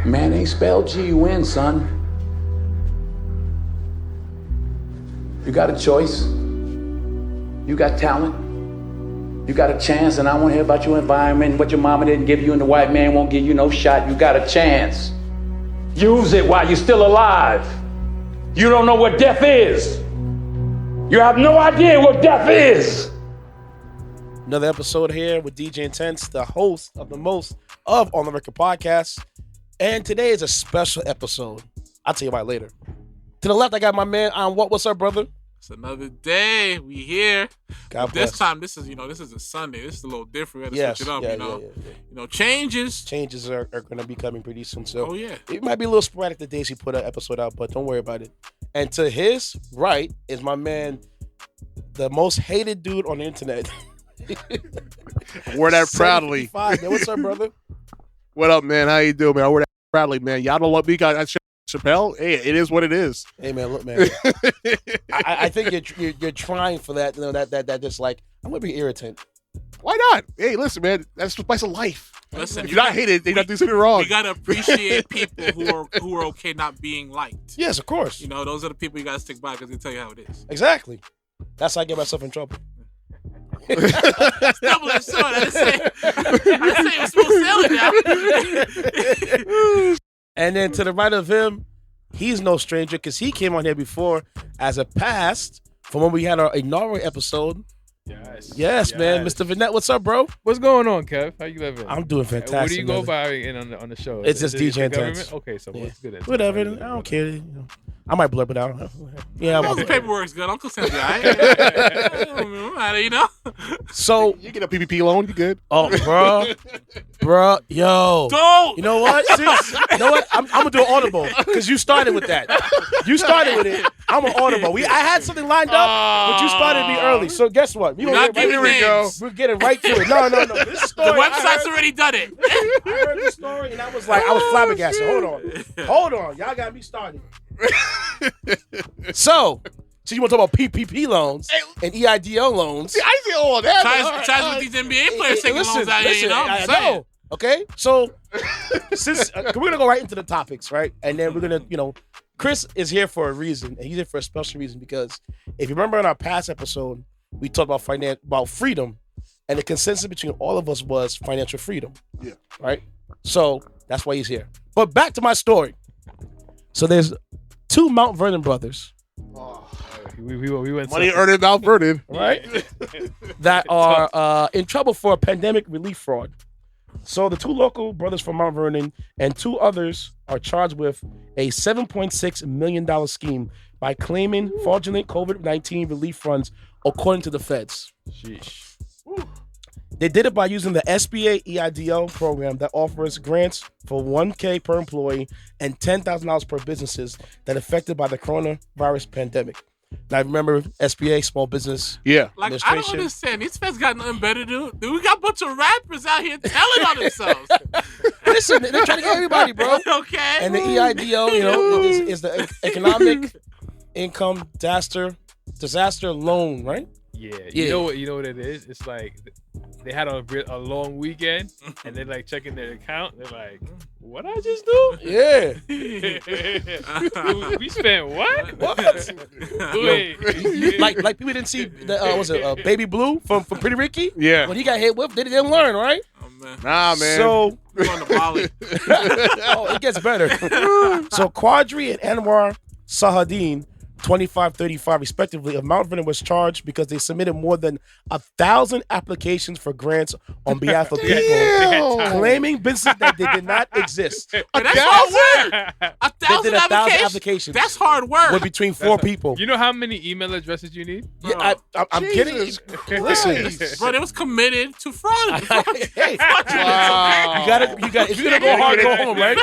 Man ain't spelled G-U-N, son. You got a choice. You got talent. You got a chance, and I want to hear about your environment and what your mama didn't give you and the white man won't give you no shot. You got a chance. Use it while you're still alive. You don't know what death is. You have no idea what death is. Another episode here with DJ Intense, the host of the most of On the Record podcast. And today is a special episode. I'll tell you about it later. To the left, I got my man on what? What's up, brother? It's another day. We here. God bless. This time, this is a Sunday. This is a little different. We had to switch it up, You know, changes. Changes are going to be coming pretty soon. So yeah. It might be a little sporadic the days he put an episode out, but don't worry about it. And to his right is my man, the most hated dude on the internet. Wear that proudly. Man, what's up, brother? What up, man? How you doing, man? I wear that proudly, man. Y'all don't love me, guys. Chappelle, hey, it is what it is. Hey, man, look, man. I think you're trying for that. You know, that just like I'm gonna be irritant. Why not? Hey, listen, man. That's the spice of life. Listen, if you're not hated, you're not doing something wrong. You gotta appreciate people who are okay not being liked. Yes, of course. You know, those are the people you gotta stick by because they tell you how it is. Exactly. That's how I get myself in trouble. Double-edged sword. I didn't say it was smooth sailing now. And then to the right of him, he's no stranger because he came on here before as a past from when we had our inaugural episode. Yes, man. Mr. Vernon, what's up, bro? What's going on, Kev? How you living? I'm doing fantastic. What do you go man. by on the show? It's just DJ Intense. Government? Okay, so what's good? Whatever. I don't care. You know. I might blurb it out. Yeah, all the paperwork's good. Uncle Sam's right. You know. So you get a PPP loan, you good? Oh, bro, yo. Don't. You know what? You know what? I'm gonna do an audible because you started with that. You started with it. I'm an audible. I had something lined up, but you started me early. So guess what? We're getting right to it. No. This story. The website's already done it. I heard this story and I was flabbergasted. Hold on. Y'all got me started. So you want to talk about PPP loans and EIDL loans? See, I see all that. Tries with these NBA players taking loans out here, you know? I know. Okay, so since we're gonna go right into the topics, right? And then we're gonna, Chris is here for a reason, and he's here for a special reason because if you remember in our past episode, we talked about freedom, and the consensus between all of us was financial freedom. Yeah. Right. So that's why he's here. But back to my story. So there's two Mount Vernon brothers. We went money earned in Mount Vernon, right? That are in trouble for a pandemic relief fraud. So the two local brothers from Mount Vernon and two others are charged with a $7.6 million scheme by claiming fraudulent COVID-19 relief funds, according to the feds. Sheesh. They did it by using the SBA EIDL program that offers grants for $1,000 per employee and $10,000 per businesses that are affected by the coronavirus pandemic. Now, remember SBA, Small Business Administration. I don't understand. These feds got nothing better to do. We got a bunch of rappers out here telling on themselves. Listen, they're trying to get everybody, bro. Okay. And the EIDL, is the Economic Income Disaster Loan, right? Yeah. You know what it is? It's like they had a long weekend and they're like checking their account. They're like, what I just do? Yeah. We spent what? Wait. Like people didn't see Baby Blue from Pretty Ricky? Yeah. When he got hit with, they didn't learn, right? Oh, man. Nah, man. So on the volley. it gets better. So Quadri and Anwar Sahadin, 25-35 respectively, of Mount Vernon was charged because they submitted more than 1,000 applications for grants on behalf of people claiming businesses that they did not exist. That's hard work. 1,000 applications. That's hard work. With between 4 people. You know how many email addresses you need? Yeah, I'm getting. Listen, bro, it was committed to fraud. Hey, wow. You got. If you're gonna go hard, go home, right?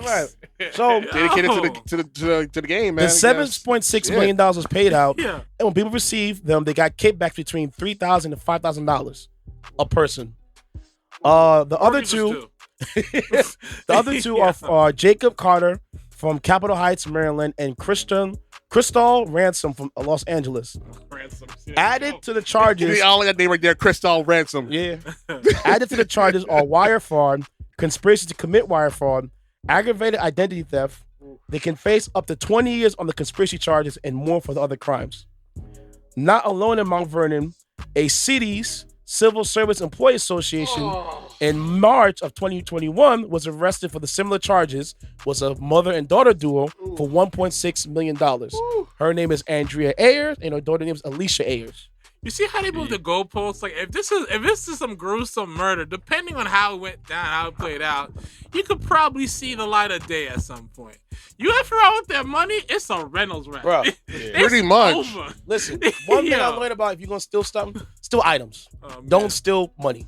Right. So dedicated to the game, man. The $7.6 million was paid out, and when people received them, they got kickbacks between $3,000 and $5,000 a person. The other two are Jacob Carter from Capitol Heights, Maryland, and Crystal Ransom from Los Angeles. Added to the charges, all that name right there, Crystal Ransom. Yeah. Added to the charges are wire fraud, conspiracy to commit wire fraud, aggravated identity theft. They can face up to 20 years on the conspiracy charges and more for the other crimes. Not alone in Mount Vernon, a city's Civil Service Employee Association in March of 2021 was arrested for the similar charges. Was a mother and daughter duo for $1.6 million. Her name is Andrea Ayers and her daughter name is Alicia Ayers. You see how they move the goalposts? Like if this is some gruesome murder, depending on how it went down, how it played out, you could probably see the light of day at some point. You ever out with their money, it's a Reynolds wrap. Bro, Pretty much. Over. Listen, one thing I learned about if you're gonna steal something, steal items. Don't steal money.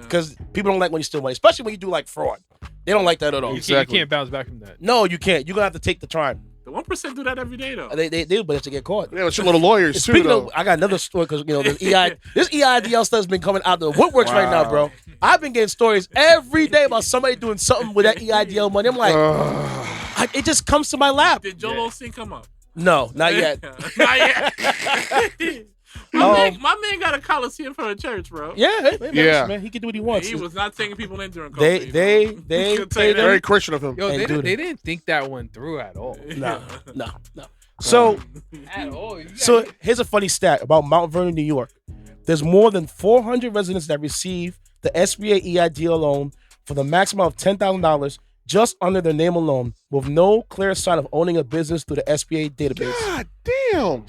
Because people don't like when you steal money, especially when you do like fraud. They don't like that at all. You can't bounce back from that. No, you can't. You're gonna have to take the time. The 1% do that every day though. They do, but it's to get caught. Yeah, but your little lawyers too. Speaking Though. of, I got another story because this EIDL stuff's been coming out the woodworks right now, bro. I've been getting stories every day about somebody doing something with that EIDL money. I'm like, it just comes to my lap. Did Joel Osteen come up? No, not yet. Not yet. My man got a Coliseum for a church, bro. Yeah, Yeah. man, he can do what he wants. He was not taking people in during COVID. They pay them. Very Christian of him. Yo, And they didn't think that one through at all. No. So At all. So here's a funny stat about Mount Vernon, New York. There's more than 400 residents that receive the SBA EIDL loan for the maximum of $10,000 just under their name alone, with no clear sign of owning a business through the SBA database. God damn.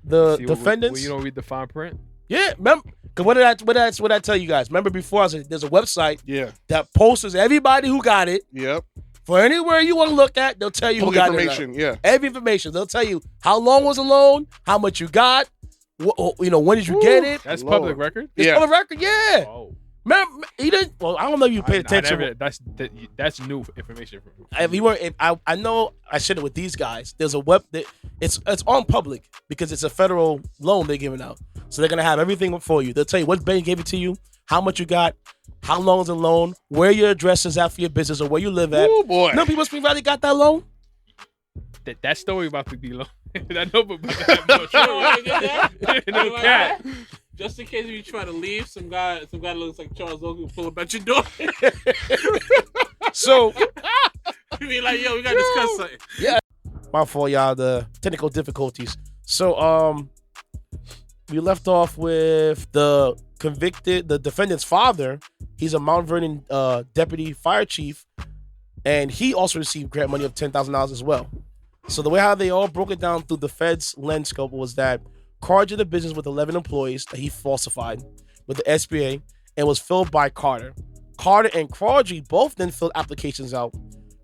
The defendants. You don't read the fine print? Yeah, remember? Cause what did I tell you guys? Remember before I said there's a website Yeah. that posts everybody who got it Yep. for anywhere you want to look at. They'll tell you who Public got information. it. Yeah. Every information. They'll tell you how long was the loan, how much you got, when did you get it? That's Lord. public record? It's Yeah. on the record, yeah. Oh. Remember, he didn't. Well, I don't know if you paid attention. That's new information. I know I shared it with these guys. There's a it's on public because it's a federal loan they're giving out. So they're gonna have everything for you. They'll tell you what bank gave it to you, how much you got, how long is the loan, where your address is at for your business or where you live at. Oh boy. No people Spring Valley got that loan. That story about to be long. I know about that. No cat. Just in case if you try to leave, some guy that looks like Charles Oakley pull up at your door. So You be like, yo, we gotta discuss something. yeah, my fault, y'all. The technical difficulties. So we left off with the defendant's father. He's a Mount Vernon deputy fire chief, and he also received grant money of $10,000 as well. So the way how they all broke it down through the Fed's lens scope was that Carter did a business with 11 employees that he falsified with the SBA and was filled by Carter. Carter and Audrey both then filled applications out.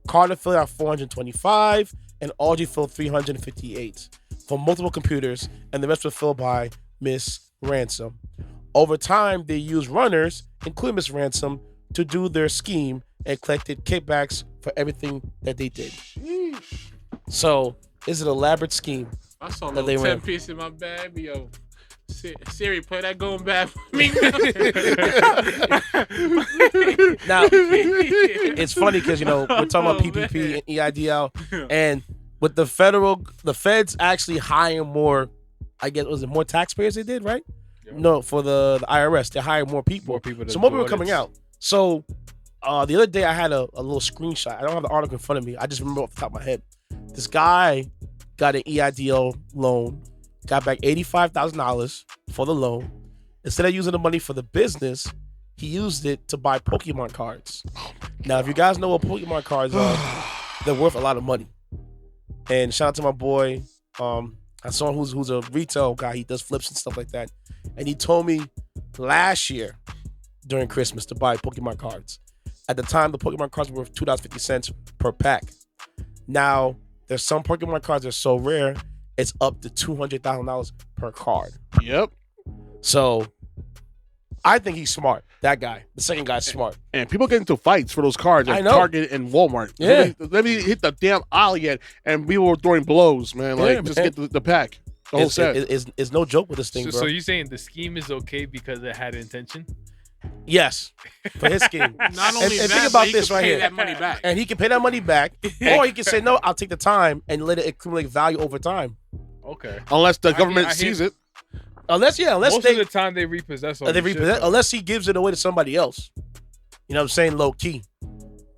Carter filled out 425 and Audrey filled 358 for multiple computers, and the rest were filled by Miss Ransom. Over time, they used runners, including Miss Ransom, to do their scheme and collected kickbacks for everything that they did. So it's an elaborate scheme. I saw a That they little 10 ran. piece in my bag. Yo, Siri, play that going back for me. Now, it's funny because, we're talking about PPP and EIDL, and with the feds actually hiring more, I guess, was it more taxpayers they did, right? Yeah. No, for the IRS, they hired more people. to So more do people coming out. So the other day I had a little screenshot. I don't have the article in front of me. I just remember off the top of my head. This guy got an EIDL loan, got back $85,000 for the loan. Instead of using the money for the business, he used it to buy Pokemon cards. Now, if you guys know what Pokemon cards are, they're worth a lot of money. And shout out to my boy, I saw him who's a retail guy. He does flips and stuff like that. And he told me last year during Christmas to buy Pokemon cards. At the time, the Pokemon cards were worth $2.50 per pack. Now, there's some Pokemon cards that are so rare, it's up to $200,000 per card. Yep. So, I think he's smart. That guy. The second guy's smart. And people get into fights for those cards I at know. Target and Walmart. Yeah. Let me hit the damn aisle yet, and we were throwing blows, man. Like, Yeah, just man. get the pack. The whole set. It's no joke with this thing, bro. So you're saying the scheme is okay because it had intention? Yes, for his scheme. Not only and that, think but about he this could right pay here. that money back. And he can pay that money back, or he can say, no, I'll take the time and let it accumulate value over time. Okay. Unless the I government hear- sees it. Unless Most they of the time they repossess all they the shit, repossess, though. unless he gives it away to somebody else. You know what I'm saying? Low key.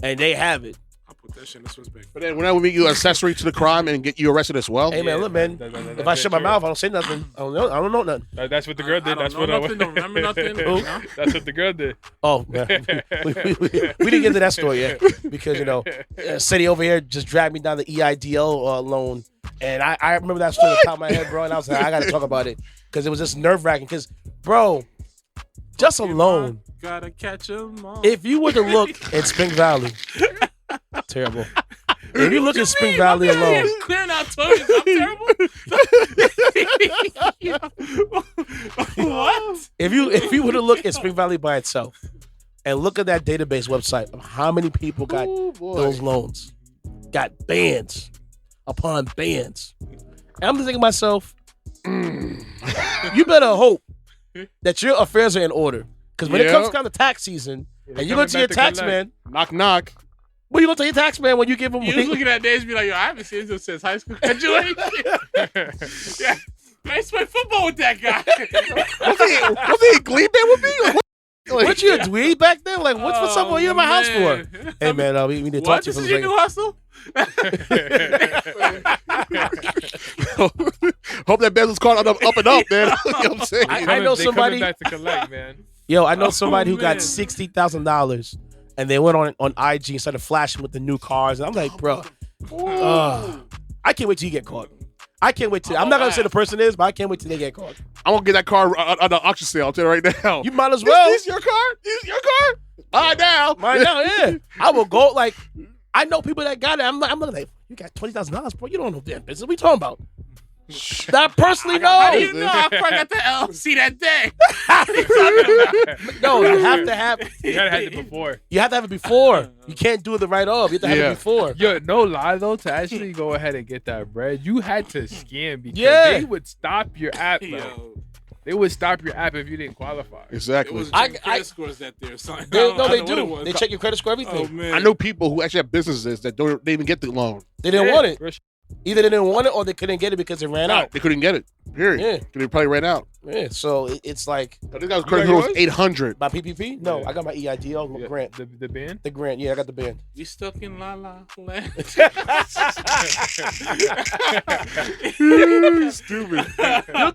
And they have it. I put That shit was big. But then whenever we make you accessory to the crime and get you arrested as well. Hey man, look man. If I shut my mouth, I don't say nothing. I don't know nothing. That's what the girl did. That's what nothing, don't remember nothing. You know? That's what the girl did. Oh, man. we didn't get to that story yet because City over here just dragged me down the EIDL loan, and I remember that story on the top of my head, bro. And I was like, I got to talk about it because it was just nerve wracking. Because, bro, just alone, gotta catch 'em all. if you were to look in Spring Valley, terrible. If you look at Spring Valley alone, Clearing out toys, I'm terrible. What? if you were to look at Spring Valley by itself and look at that database website of how many people got those loans, got bans upon bans, and I'm just thinking to myself, you better hope that your affairs are in order, because when it comes down to tax season and you go to your tax man, knock knock. what you gonna tell your tax man when you give him? You was looking at days and be like, yo, I haven't seen this since high school graduation. Yeah. I used to play football with that guy. Was he Glee Band with me? What you a dweeb back then? Like, what's up? What you in my house for? Man. Hey man, we need to talk What? to you This for is your new hustle? Hope that bezel's caught up and up, man. You know what I'm saying? I know They somebody. coming back to collect, man. Yo, I know somebody who got man. $60,000 and they went on IG and started flashing with the new cars. And I'm like, bro, I can't wait till you get caught. I can't wait till. I'm not gonna say the person is, but I can't wait till they get caught. I'm gonna get that car on the auction sale. I'll tell you right now. You might as well. This your car? This your car? All right now. Right now, yeah. I will go like. I know people that got it. I'm looking like, you got $20,000, bro. You don't know damn business. What are you talking about? That personally, How do no. you know I probably got the LLC that day? No, you have to have. You gotta have it before. You have to have it before. You can't do it the right of. You have to have it before. Yo, no lie though, to actually go ahead and get that bread, you had to scan because Yeah. they would stop your app, bro. Yo, They would stop your app if you didn't qualify. it Exactly. was I- credit scores that day or something. They I don't know what it do. was. They check your credit score, everything. Oh, man. I know people who actually have businesses that don't they even get the loan. They didn't want it. For sure. Either they didn't want it or they couldn't get it because it ran out. They couldn't get it. Period. Yeah. They probably ran out. Yeah. So it's like This guy's credit score was 800. my PPP. No, Yeah. I got my EIDL Yeah, grant. The band? The grant. Yeah, I got the band. We stuck in La La Land. Stupid.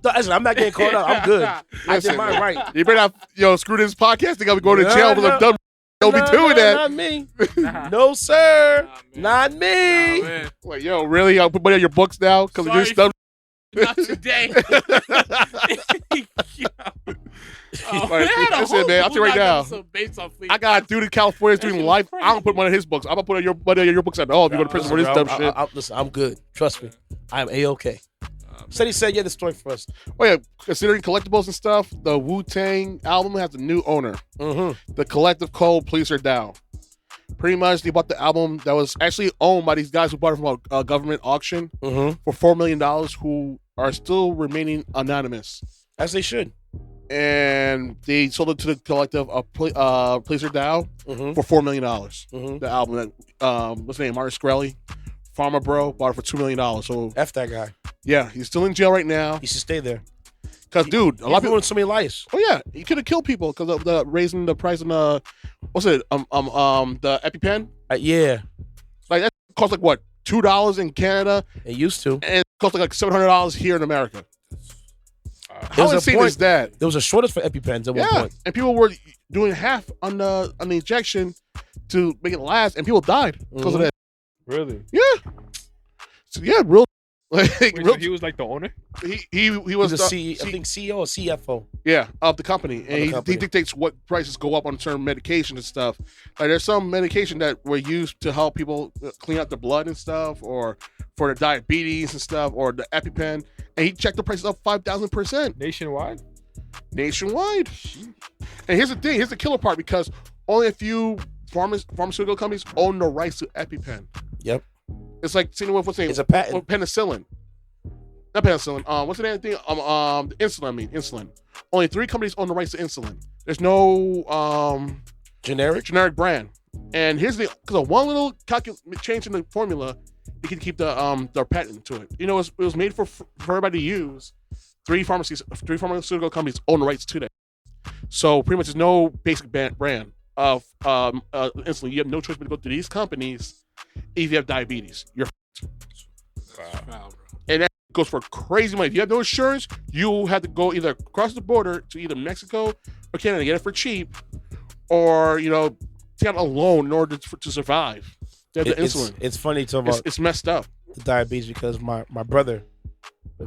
Listen, I'm not getting caught up. I'm good. I did Listen, mine right. You better not, screw this podcast. They got to go to jail for some dumb. Don't be No, doing that. Not me. No, sir. man. Not me. Oh, man. Like, yo, really? I'll put money on your books now because of Sorry this stuff. Not today. Oh, Right, they had a listen, whole man, I'll tell you right now. episode based on Fleece. I got a dude in California That doing shit was life. crazy. I don't put money on his books. I'm gonna put money on your books at all if you go to prison for this dumb shit. Listen, I'm good. Trust me. I'm A-okay. Said he said, yeah, the story for us. Oh yeah, considering collectibles and stuff, the Wu-Tang album has a new owner. Mm-hmm. The Collective Code Police Are Down. Pretty much, they bought the album that was actually owned by these guys who bought it from a government auction Mm-hmm. for $4 million, who are still remaining anonymous. As they should. And they sold it to the collective Police Are Down Mm-hmm. for $4 million. Mm-hmm. The album that what's his name? Martin Shkreli, Farmer Bro, bought it for $2 million. So F that guy. yeah, he's still in jail right now. He should stay there. Cause dude, a lot of people. ruined so many lives. Oh yeah, he could have killed people because of the raising the price on the what's it the EpiPen. Yeah, Like that costs like what $2 in Canada, it used to. and it costs like $700 here in America. There How was a insane point- is that? There was a shortage for EpiPens at one Yeah, point. and people were doing half on the injection to make it last, and people died because of Mhm. that. Really? Yeah, so yeah, real. Like, Wait, real so he was like the owner? he He was was the a I think CEO or CFO. Yeah, of the company, and the he company. dictates what prices go up on certain medication and stuff. Like there's some medication that were used to help people clean out the blood and stuff, or for the diabetes and stuff, or the EpiPen, and he checked the prices up 5,000% Nationwide? nationwide. And here's the thing: here's the killer part, because only a few pharmaceutical companies own the rights to EpiPen. Yep. It's like same with what's the name? It's a patent. With penicillin. Not penicillin. What's the name thing? Insulin. I mean insulin. Only 3 companies own the rights to insulin. There's no generic brand. And here's the because of one little change in the formula, you can keep the patent to it. You know, it was made for everybody to use. 3 pharmaceutical companies own the rights to that. So pretty much there's no basic brand of insulin. You have no choice but to go to these companies if you have diabetes. You're Wow, bro. and that goes for crazy money. If you have no insurance, you have to go either across the border to either Mexico or Canada, get it for cheap, or take out a loan in order to survive. They have the insulin. It's funny to talk about It's messed up. the diabetes because my brother,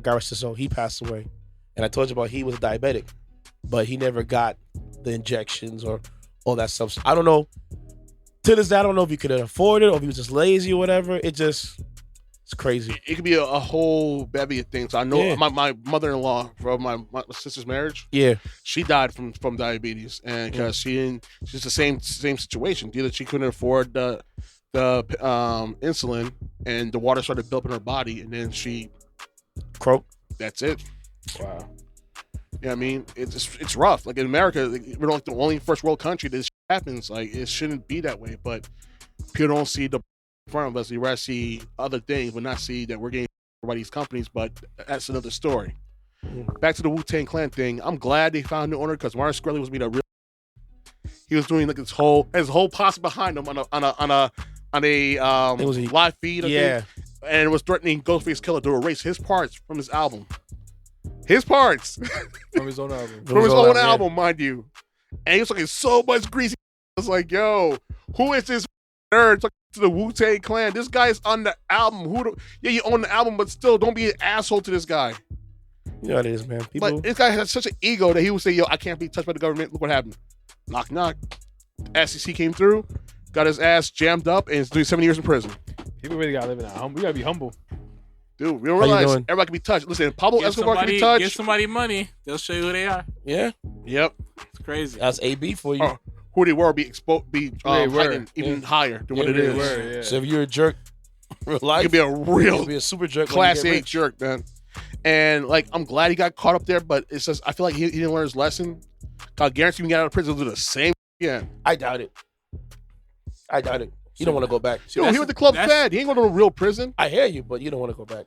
God rest his soul, he passed away, and I told you about he was diabetic, but he never got the injections or all that stuff. So I don't know. To this day, I don't know if he could afford it or if he was just lazy or whatever. It's crazy. It could be a whole bevy of things. I know my mother-in-law from my sister's marriage. Yeah, She died from diabetes, and because she's the same situation. Either she couldn't afford the insulin, and the water started building in her body, and then she croak. That's it. Wow. Yeah, I mean, it's rough. Like in America, we're like the only first world country that this happens. Like it shouldn't be that way, but people don't see the in front of us. They rather see other things, but not see that we're getting by these companies. But that's another story. Back to the Wu-Tang Clan thing. I'm glad they found a new owner because Martin Shkreli was being a real. He was doing like his whole posse behind him on a live feed. Yeah, and it was threatening Ghostface Killer to erase his parts from his album. His parts From his own album. from his own album, mind you. And he was talking so much greasy. I was like, yo, who is this nerd talking to the Wu-Tang Clan? This guy is on the album. You own the album, but still don't be an asshole to this guy. You know what it is, man. People. But this guy has such an ego that he would say, yo, I can't be touched by the government. Look what happened. Knock, knock. SEC came through, got his ass jammed up, and is doing 7 years in prison. People really gotta live in that humble. We gotta be humble. Dude, we don't How you realize doing? everybody can be touched. Listen, Pablo Escobar can be touched. Give somebody money, they'll show you who they are. Yeah, Yep. It's crazy. that's AB for you. Oh, who they were will be exposed, be They were. heightened even higher than what it They is. were, yeah. So if you're a jerk, real life, You could be a you real could be a super jerk. when you Class get A rich. jerk, man. And like, I'm glad he got caught up there, but it's just I feel like he didn't learn his lesson. I guarantee when he get out of prison, he'll do the same again. I doubt it. You don't want to go back. Dude, he went to Club Fed. He ain't going to a real prison. I hear you, but you don't want to go back.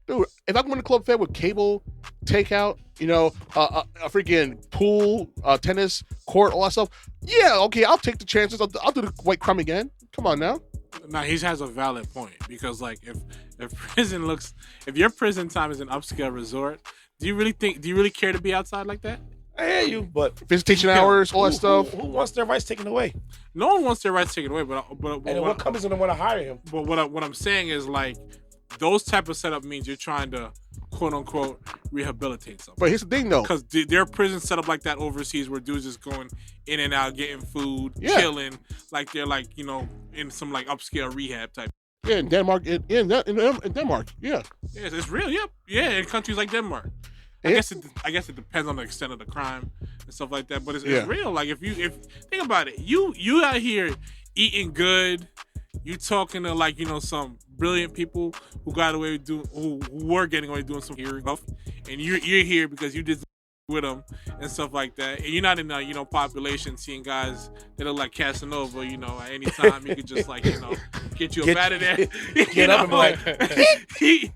Dude, if I go to Club Fed with cable, takeout, a freaking pool, tennis court, all that stuff, yeah, okay, I'll take the chances. I'll do the white crime again. Come on now. Now he has a valid point because like if your prison time is an upscale resort, do you really care to be outside like that? I hear you, but Visitation hours, all that stuff. Who wants their rights taken away? No one wants their rights taken away, but And what company's gonna want to hire him? But what I'm saying is like those type of setup means you're trying to quote unquote rehabilitate something. But here's the thing, though. Because their prison set up like that overseas where dudes just going in and out, getting food, Yeah. chilling, like they're like in some like upscale rehab type. Yeah, in Denmark, in Denmark, yeah. Yes, it's real. Yep. Yeah, in countries like Denmark. I Yeah. guess it depends on the extent of the crime and stuff like that. But it's Yeah. real. Like if think about it, you out here eating good, you talking to like some brilliant people who got away with who were getting away with doing some here stuff, and you're here because you did with them and stuff like that, and you're not in the population seeing guys that are like Casanova. At any time you could just like get you up out of there. Get up and be like, you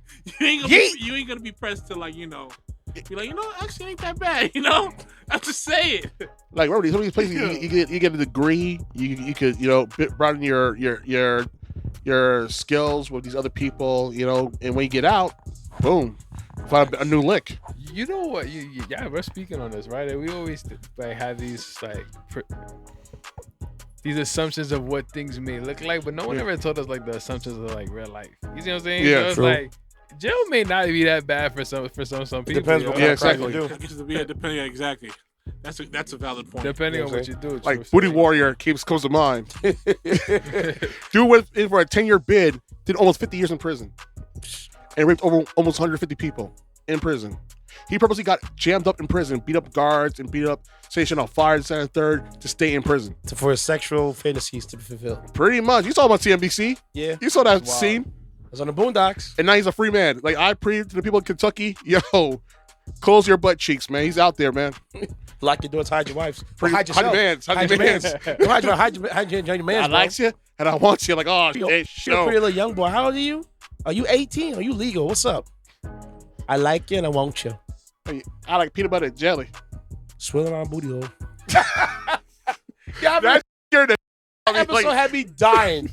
ain't gonna be pressed to like be like actually ain't that bad. I'm just saying. Like remember some of these places you get a degree, you could broaden your skills with these other people, and when you get out, boom, find a new lick. You know what? Yeah, we're speaking on this, right? We always like have these like these assumptions of what things may look like, but no one ever told us like the assumptions of like real life. You see what I'm saying? Yeah, it's true. like jail may not be that bad for some people. Depends what yo. kind of crime you exactly. do. Depending exactly. That's a valid point. Depending You know on what what you do. Like Booty Warrior comes to mind. Dude went in for a 10-year bid, did almost 50 years in prison, and raped over almost 150 people in prison. He purposely got jammed up in prison, beat up guards, and beat up station on fire and second, third to stay in prison. For his sexual fantasies to be fulfilled. Pretty much. You saw him on CNBC. Yeah, You saw that Wow. scene. it's on the Boondocks. And now he's a free man. Like I prayed to the people in Kentucky, yo, close your butt cheeks, man. He's out there, man. Lock your doors, hide your wives. Pretty- Hide yourself. hide your mans, hide your mans. Hide your mans, I bro. likes you and I want you. Like, oh, You're hey, a show. pretty little young boy. How old are you? Are you 18? Are you legal? What's up? I like you and I want you. I like peanut butter and jelly. Swilling on booty hole. Yeah, That scared the that episode had me dying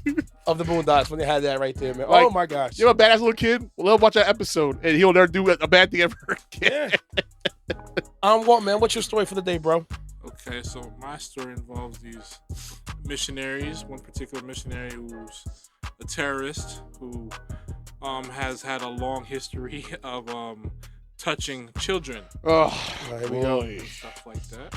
of the Boondocks when they had that right there, man. Like, oh my gosh. You know, a badass little kid. Well, they'll watch that episode, and he'll never do a bad thing ever again. What, man? What's your story for the day, bro? Okay, so my story involves these missionaries. One particular missionary who's a terrorist who has had a long history of touching children. Oh, Here we go. And stuff like that.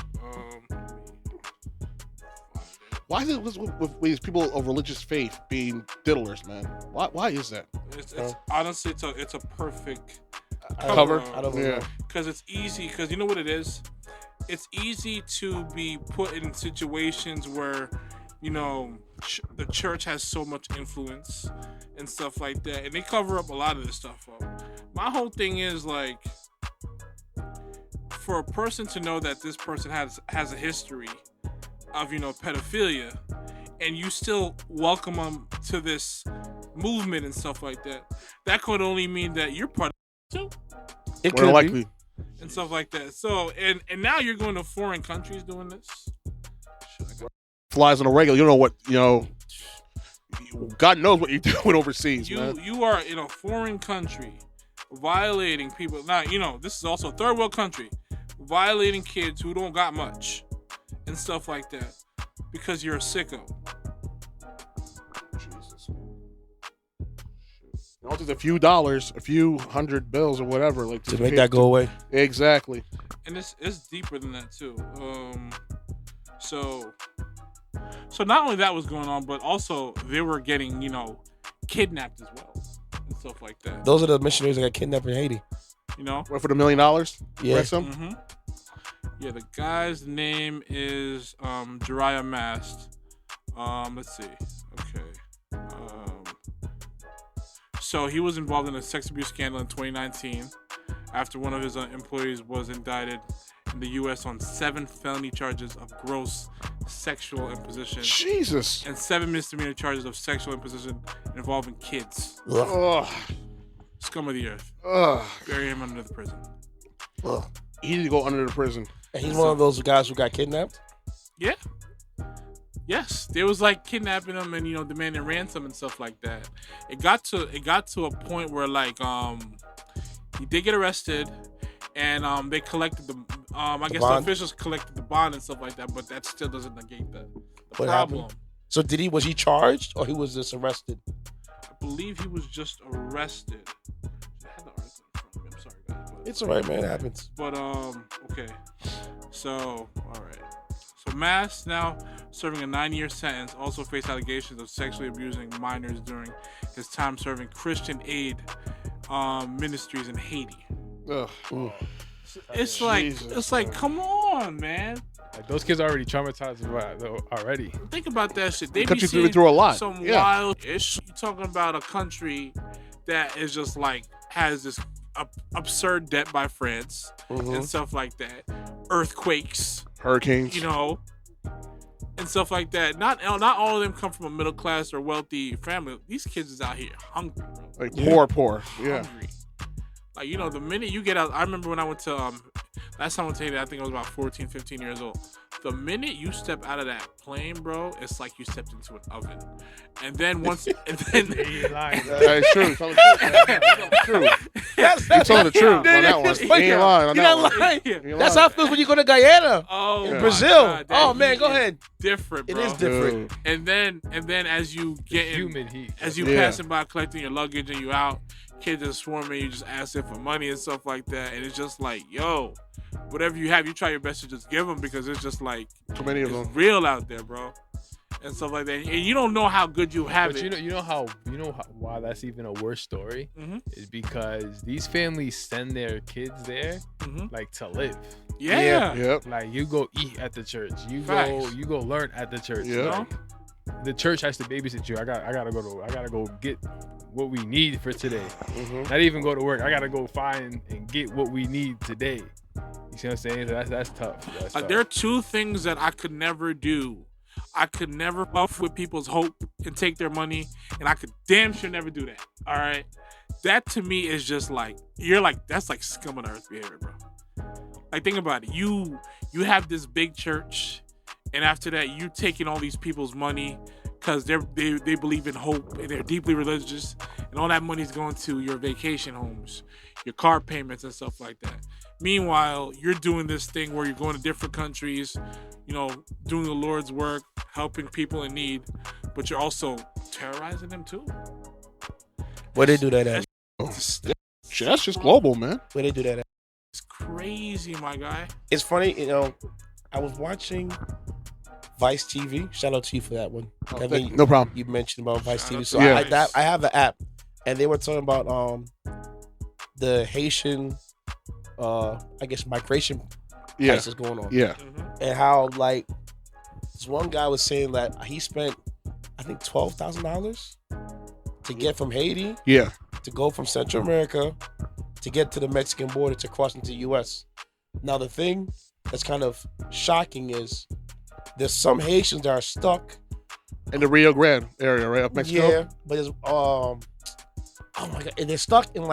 Why is it with these people of religious faith being diddlers, man? Why is that? It's honestly it's a perfect Cover? I don't know. Yeah. because it's easy. Because you know what it is. It's easy to be put in situations where, you know, the church has so much influence and stuff like that, and they cover up a lot of this stuff up. My whole thing is like, for a person to know that this person has a history of, you know, pedophilia, and you still welcome them to this movement and stuff like that, that could only mean that you're part of it too. It More could likely. be. And stuff like that. So, and now you're going to foreign countries doing this. Flies on a regular. You don't know what, you know. God knows what you're doing overseas, man. You are in a foreign country violating people. Now, you know, this is also a third world country, violating kids who don't got much and stuff like that because you're a sicko. Jesus. All just a few dollars, a few $100 bills or whatever, like To make that go away. Exactly. And it's deeper than that too. So not only that was going on, but also they were getting, you know, kidnapped as well and stuff like that. Those are the missionaries that got kidnapped in Haiti. You know? What, for the $1 million? Yeah. Ransom? Mm-hmm. Yeah, the guy's name is Jariah Mast. Let's see. Okay. So he was involved in a sex abuse scandal in 2019 after one of his employees was indicted in the U.S. on 7 felony charges of gross sexual imposition Jesus. and 7 misdemeanor charges of sexual imposition involving kids. Ugh. Scum of the earth. Ugh. Bury him under the prison. Ugh. He need to go under the prison. And he's one of those guys who got kidnapped? Yeah. Yes, they was like kidnapping him and, you know, demanding ransom and stuff like that. It got to a point where like he did get arrested, and they collected the I guess the officials collected the bond and stuff like that, but that still doesn't negate the What problem. happened? So was he charged or he was just arrested? I believe he was just arrested. I had the article in front of me. I'm sorry, guys. But, It's all right, man. It happens. But okay. So all right. So Mass, now serving a 9-year sentence, also faced allegations of sexually abusing minors during his time serving Christian aid ministries in Haiti. Ugh. It's Jesus, like, come on, man. Like, those kids are already traumatized already. Think about that shit. They be Country's seeing been through a lot. some Yeah. wild ish. You're talking about a country that is just like has this absurd debt by France and stuff like that. Earthquakes, Hurricanes. you know, and stuff like that. Not all of them come from a middle class or wealthy family. These kids is out here hungry, bro. Like poor. Yeah. Hungry. Like, you know, the minute you get out, I remember when I went to last time I went to Haiti, I think I was about 14, 15 years old. The minute you step out of that plane, bro, it's like you stepped into an oven. And then once, and then He lying. It's true. Tell the truth. You're telling the truth on that one. He ain't lying on You're that not one. lying. He ain't That's lying. how it feels when you go to Guyana, oh, in my Brazil. God, that Oh man, heat go is ahead. different, bro. It is different. Dude. And then as you get in, Humid heat. as you Yeah. passing by collecting your luggage and you out, kids are swarming, you just ask them for money and stuff like that, and it's just like, yo, whatever you have, you try your best to just give them, because it's just like Too many of it's them. real out there, bro, and stuff like that. And you don't know how good you have But it. you know why that's even a worse story Mhm. is because these families send their kids there Mhm. like to live. Yeah. Yep. Like, you go eat at the church. You Facts. go learn at the church. Yeah. Like, the church has to babysit you. I gotta go get what we need for today. Not even go to work. I gotta go find and get what we need today. You see what I'm saying? That's tough. That's Like, tough. there are 2 things that I could never do. I could never puff with people's hope and take their money, and I could damn sure never do that. All right, that to me is just like, you're like, that's like scum of the earth behavior, bro. Like, think about it. You have this big church, and after that, you taking all these people's money, because they believe in hope and they're deeply religious, and all that money's going to your vacation homes, your car payments and stuff like that. Meanwhile, you're doing this thing where you're going to different countries, doing the Lord's work, helping people in need, but you're also terrorizing them too. Where they do that at? That's just global, man. Where they do that at? It's crazy, my guy. It's funny, I was watching Vice TV. Shout out to you for that one. Kevin, No problem. You mentioned about Vice TV. So Yeah. I have the app, and they were talking about the Haitian, I guess, migration crisis going on. Yeah. And how, like, this one guy was saying that he spent, I think, $12,000 to get from Haiti Yeah. to go from Central America to get to the Mexican border to cross into the U.S. Now, the thing that's kind of shocking is there's some Haitians that are stuck In the Rio Grande area, right? Of Mexico? Yeah, but it's oh my god, and they're stuck in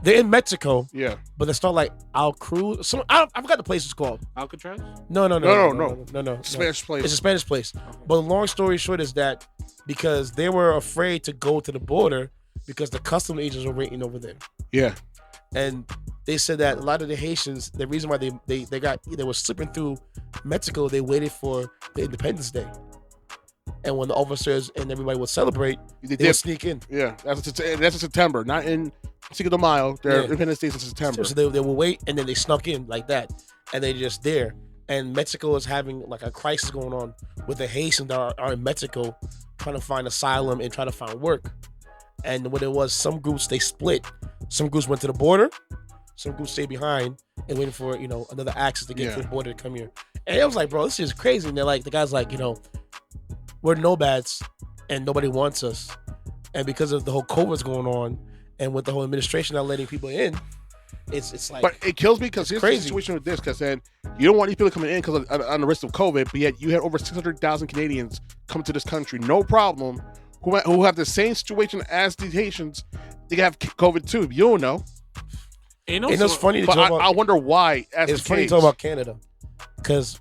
they're in Mexico. Yeah. But they're stuck Al Cruz. I forgot the place it's called. Alcatraz? No. It's a Spanish place. It's a Spanish place. But long story short is that because they were afraid to go to the border because the custom agents were waiting over there. Yeah. And they said that a lot of the Haitians, the reason why they were slipping through Mexico, they waited for the Independence Day. And when the officers and everybody would celebrate, they would sneak in. Yeah, that's in September, not in Cinco de Mayo. Their Independence Day is in September. So they will wait, and then they snuck in like that, and they're just there. And Mexico is having a crisis going on with the Haitians that are in Mexico trying to find asylum and trying to find work. And what it was, some groups, they split. Some groups went to the border. Some groups stayed behind and waiting for, another access to get to the border to come here. And I was like, bro, this is crazy. And they're like, the guy's like, we're nomads and nobody wants us. And because of the whole COVID's going on and with the whole administration not letting people in, it's like. But it kills me because here's the situation with this, because then you don't want these people coming in because on the risk of COVID, but yet you had over 600,000 Canadians come to this country, no problem, who have the same situation as the Haitians. They have COVID too. You don't know. And it's funny to talk about. I wonder why. It's funny to talk about Canada, because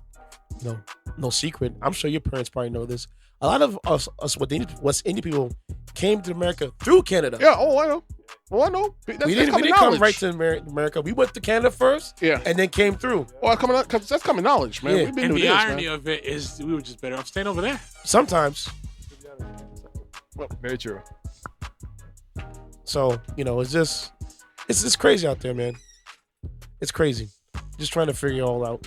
no secret. I'm sure your parents probably know this. A lot of us West Indian people came to America through Canada. Yeah. Oh, I know. Oh, I know. We didn't come right to America. We went to Canada first. Yeah. And then came through. Well, that's common knowledge, man. Yeah. We've been and doing the this, irony man. of it is we were just better off staying over there. Sometimes. Well, very true. So, it's just crazy out there, man. It's crazy. Just trying to figure it all out.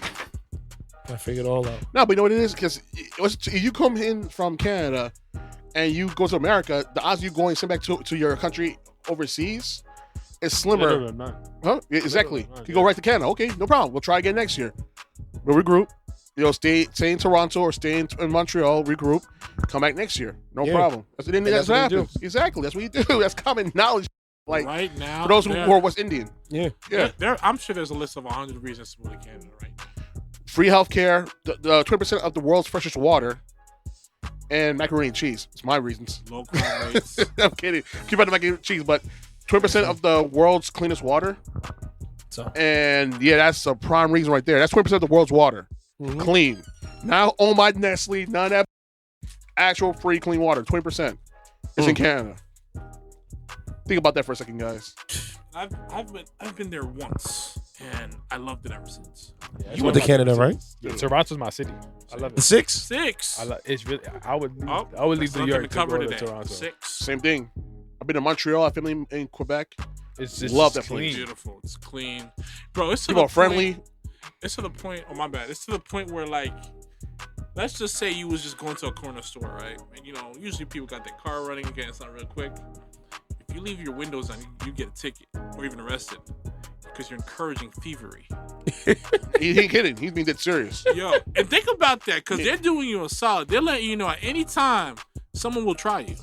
I figured it all out. No, but you know what it is? Because if you come in from Canada and you go to America, the odds of you going sent back to your country overseas is slimmer. Huh? Yeah, exactly. You go right to Canada. Okay, no problem. We'll try again next year. We'll regroup. Stay in Toronto or stay in Montreal, regroup, come back next year. No problem. That's what happens. Exactly. That's what you do. That's common knowledge. Like right now, for those who are West Indian. Yeah. I'm sure there's a list of 100 reasons to move to Canada right now. Free healthcare, the 20% of the world's freshest water, and macaroni and cheese. It's my reasons. Low crime rates. I'm kidding. Keep out the macaroni and cheese, but 20% of the world's cleanest water. So. And yeah, that's a prime reason right there. That's 20% of the world's water. Mm-hmm. Clean. Now owned by Nestle, none of that actual free clean water. 20% is in Canada. Think about that for a second, guys. I've been there once, and I loved it ever since. Yeah, you went to Canada, right? Toronto's my city. I love it. Six. It's really. I would leave New York to go to Toronto. 6. Same thing. I've been to Montreal. I have family in Quebec. It's just love that clean. place. Beautiful. It's clean, bro. It's to people the are friendly. It's to the point. Oh my bad. It's to the point where let's just say you was just going to a corner store, right? And usually people got their car running again. It's not real quick. If you leave your windows on, you get a ticket or even arrested because you're encouraging thievery. He ain't kidding. He's being dead serious. Yo, and think about that, because they're doing you a solid. They're letting you know at any time someone will try you.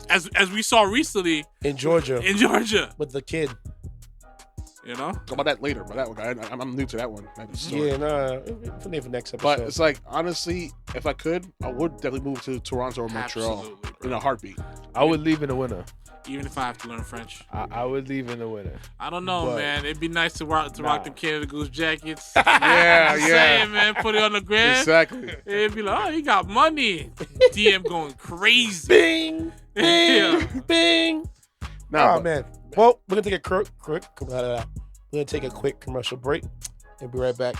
As we saw recently in Georgia. With the kid. Talk about that later. But that one, I'm new to that one. Yeah, for next episode. But it's like, honestly, if I could, I would definitely move to Toronto or Montreal in a heartbeat. I would leave in the winter. Even if I have to learn French. I would leave in the winter. I don't know, But- man. It'd be nice to rock them Canada Goose jackets. Yeah, Just yeah. saying, man. Put it on the gram. Exactly. It'd be like, oh, he got money. DM going crazy. Bing, bing, Yeah. bing. Now, Oh man. Well, we're gonna take a we're gonna take a quick commercial break and be right back.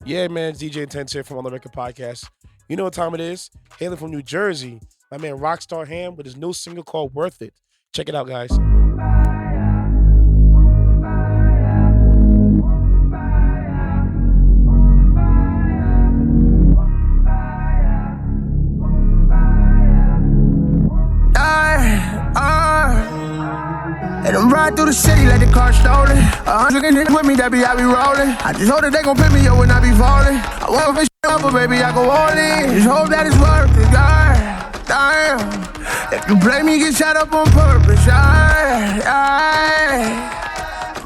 Yeah, man, it's DJ Intense here from On the Record Podcast. You know what time it is? Hailing from New Jersey, my man Rockstar Ham with his new single called Worth It. Check it out, guys. And I'm riding through the city like the car stolen. 100 niggas with me, that be I be rolling. I just hope that they gon' pick me up when I be falling. I want to fish up, but baby, I go all in. Just hope that it's worth it, God. Damn. If you play me, get shot up on purpose,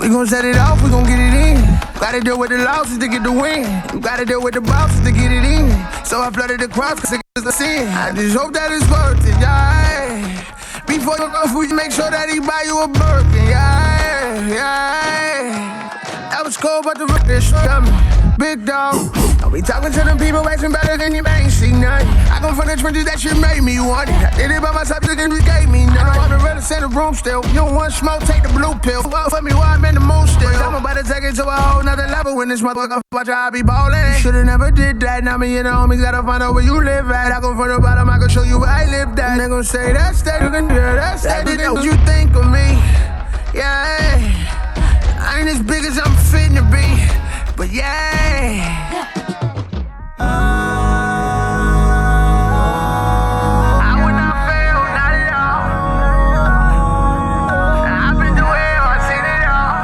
we gon' set it off, we gon' get it in. Gotta deal with the losses to get the win. You gotta deal with the bosses to get it in. So I flooded the cross, cause it's the sin. I just hope that it's worth it, yeah. Before you go food, you make sure that he buy you a Birkin, yeah. That was cold, but the rook is coming. Big dog. I'll be talking to them people, acting better than you ain't seen nothing. I come from the trenches, that shit made me want it. I did it by myself, you gave me nothing. I'm the realest in the room still. You don't want smoke, take the blue pill. Well, for me while I'm in the mood still. I'm about to take it to a whole nother level when this motherfucker watch how I be ballin'. You should've never did that. Now me and the homies gotta find out where you live at. I come from the bottom, I can show you where I live at. And they gon' say that's that, you can do that's that. What you think of me? Yeah. I ain't as big as I'm fitting to be, but yeah. I would not fail, not at all. I've been through hell, I've seen it all.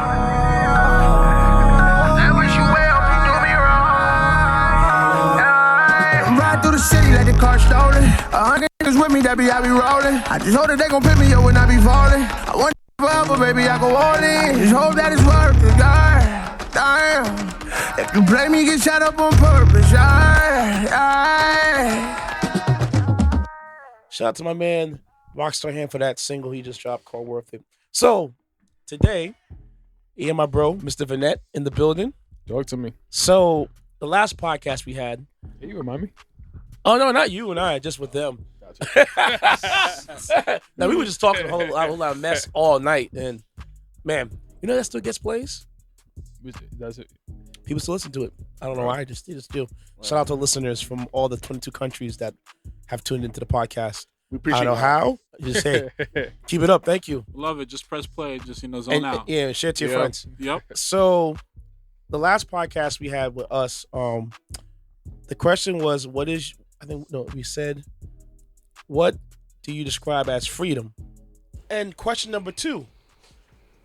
I wish you well, if you do me wrong. I'm riding through the city like the car stolen. 100 niggas with me, that be I be rolling. I just hope that they gon' pick me up when I be falling. I want forever, baby, I go all in. Just hope that it's worth it, God. Damn. If you play me, get shot up on purpose, Shout out to my man Rockstar Ham for that single he just dropped called Worth It. So today, me and my bro, Mr. Vanette, in the building. Talk to me. So the last podcast we had. Can you remind me? Oh no, not you and I, just with them. Now we were just talking a whole lot of mess all night, and man, you know that still gets plays. Does it? People still listen to it. I don't know why. They just do. Shout out to listeners from all the 22 countries that have tuned into the podcast. we I appreciate don't know how. Just say, keep it up. Thank you. Love it. Just press play. Just, zone out. Yeah, share it to your Yeah. friends. Yep. So, the last podcast we had with us, the question was, we said, what do you describe as freedom? And question number 2,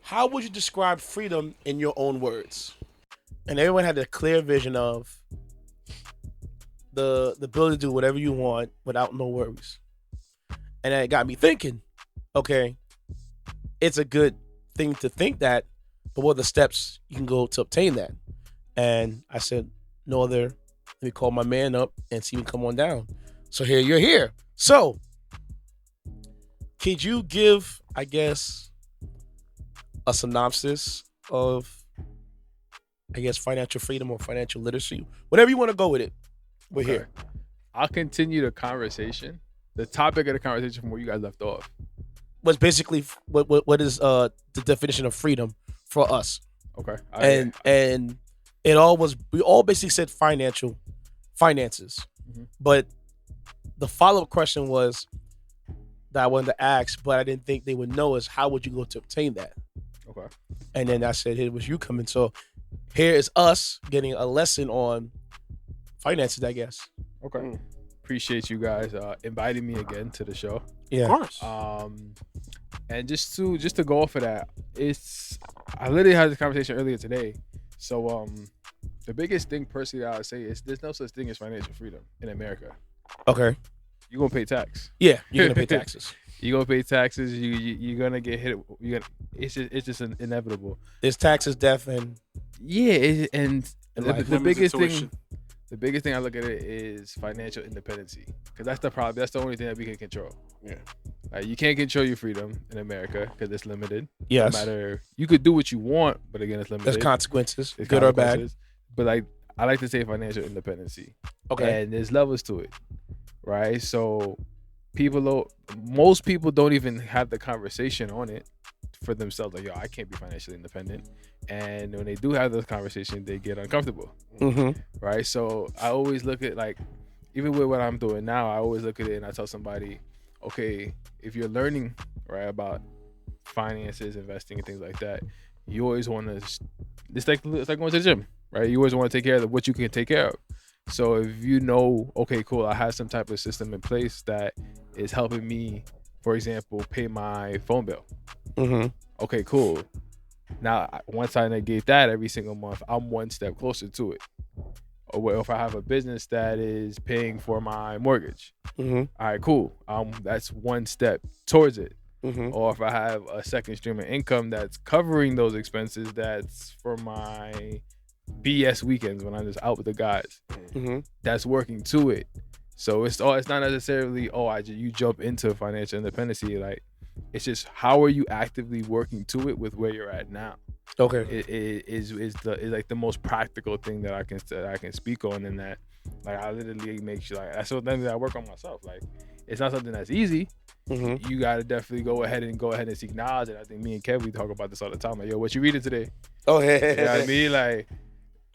how would you describe freedom in your own words? And everyone had a clear vision of the ability to do whatever you want without no worries. And it got me thinking, okay, it's a good thing to think that, but what are the steps you can go to obtain that? And I said, no other, let me call my man up and see him come on down. So here you're here. So, could you give, I guess, a synopsis of, I guess, financial freedom or financial literacy? Whatever you want to go with it. We're here. I'll continue the conversation. The topic of the conversation from where you guys left off. Was basically what is the definition of freedom for us? Okay. And we all basically said finances. Mhm. But the follow-up question was that I wanted to ask, but I didn't think they would know is how would you go to obtain that? Okay. And then I said, here was you coming. So here is us getting a lesson on finances, I guess. Okay. Appreciate you guys inviting me again to the show. Yeah. Of course. And just to go off of that, I literally had this conversation earlier today. So the biggest thing personally that I would say is there's no such thing as financial freedom in America. Okay. You're gonna pay tax. Yeah, you're gonna pay taxes. You're gonna pay taxes. You're gonna get hit. It's just inevitable. There's taxes, death, and Yeah, and life. the biggest Tuition. thing, The biggest thing I look at it is financial independency, because that's the problem. That's the only thing that we can control. Yeah. Like, you can't control your freedom in America because it's limited. Yes. No matter, you could do what you want, but again, it's limited. There's consequences, There's good or bad. consequences. But like, I like to say financial independency. Okay. And there's levels to it, right? So most people don't even have the conversation on it for themselves. Like, yo, I can't be financially independent. And when they do have those conversations, they get uncomfortable, right? So I always look at, like, even with what I'm doing now, I always look at it and I tell somebody, okay, if you're learning, right, about finances, investing, and things like that, you always want to, it's like going to the gym, right? You always want to take care of what you can take care of. So if you know, okay, cool, I have some type of system in place that is helping me, for example, pay my phone bill. Okay, cool. Now, once I negate that every single month, I'm one step closer to it. Or if I have a business that is paying for my mortgage, all right, cool. That's one step towards it. Or if I have a second stream of income that's covering those expenses, that's for my BS weekends when I'm just out with the guys. That's working to it. So it's not necessarily, you jump into financial independency. Like, it's just, how are you actively working to it with where you're at now? Okay. It is like the most practical thing that I can speak on, in that, like, I literally make sure, like, that's something that I work on myself. Like, it's not something that's easy. You gotta definitely go ahead and seek knowledge. And I think me and Kev, we talk about this all the time. Like, yo, what you reading today? Oh, You know what I mean? Like,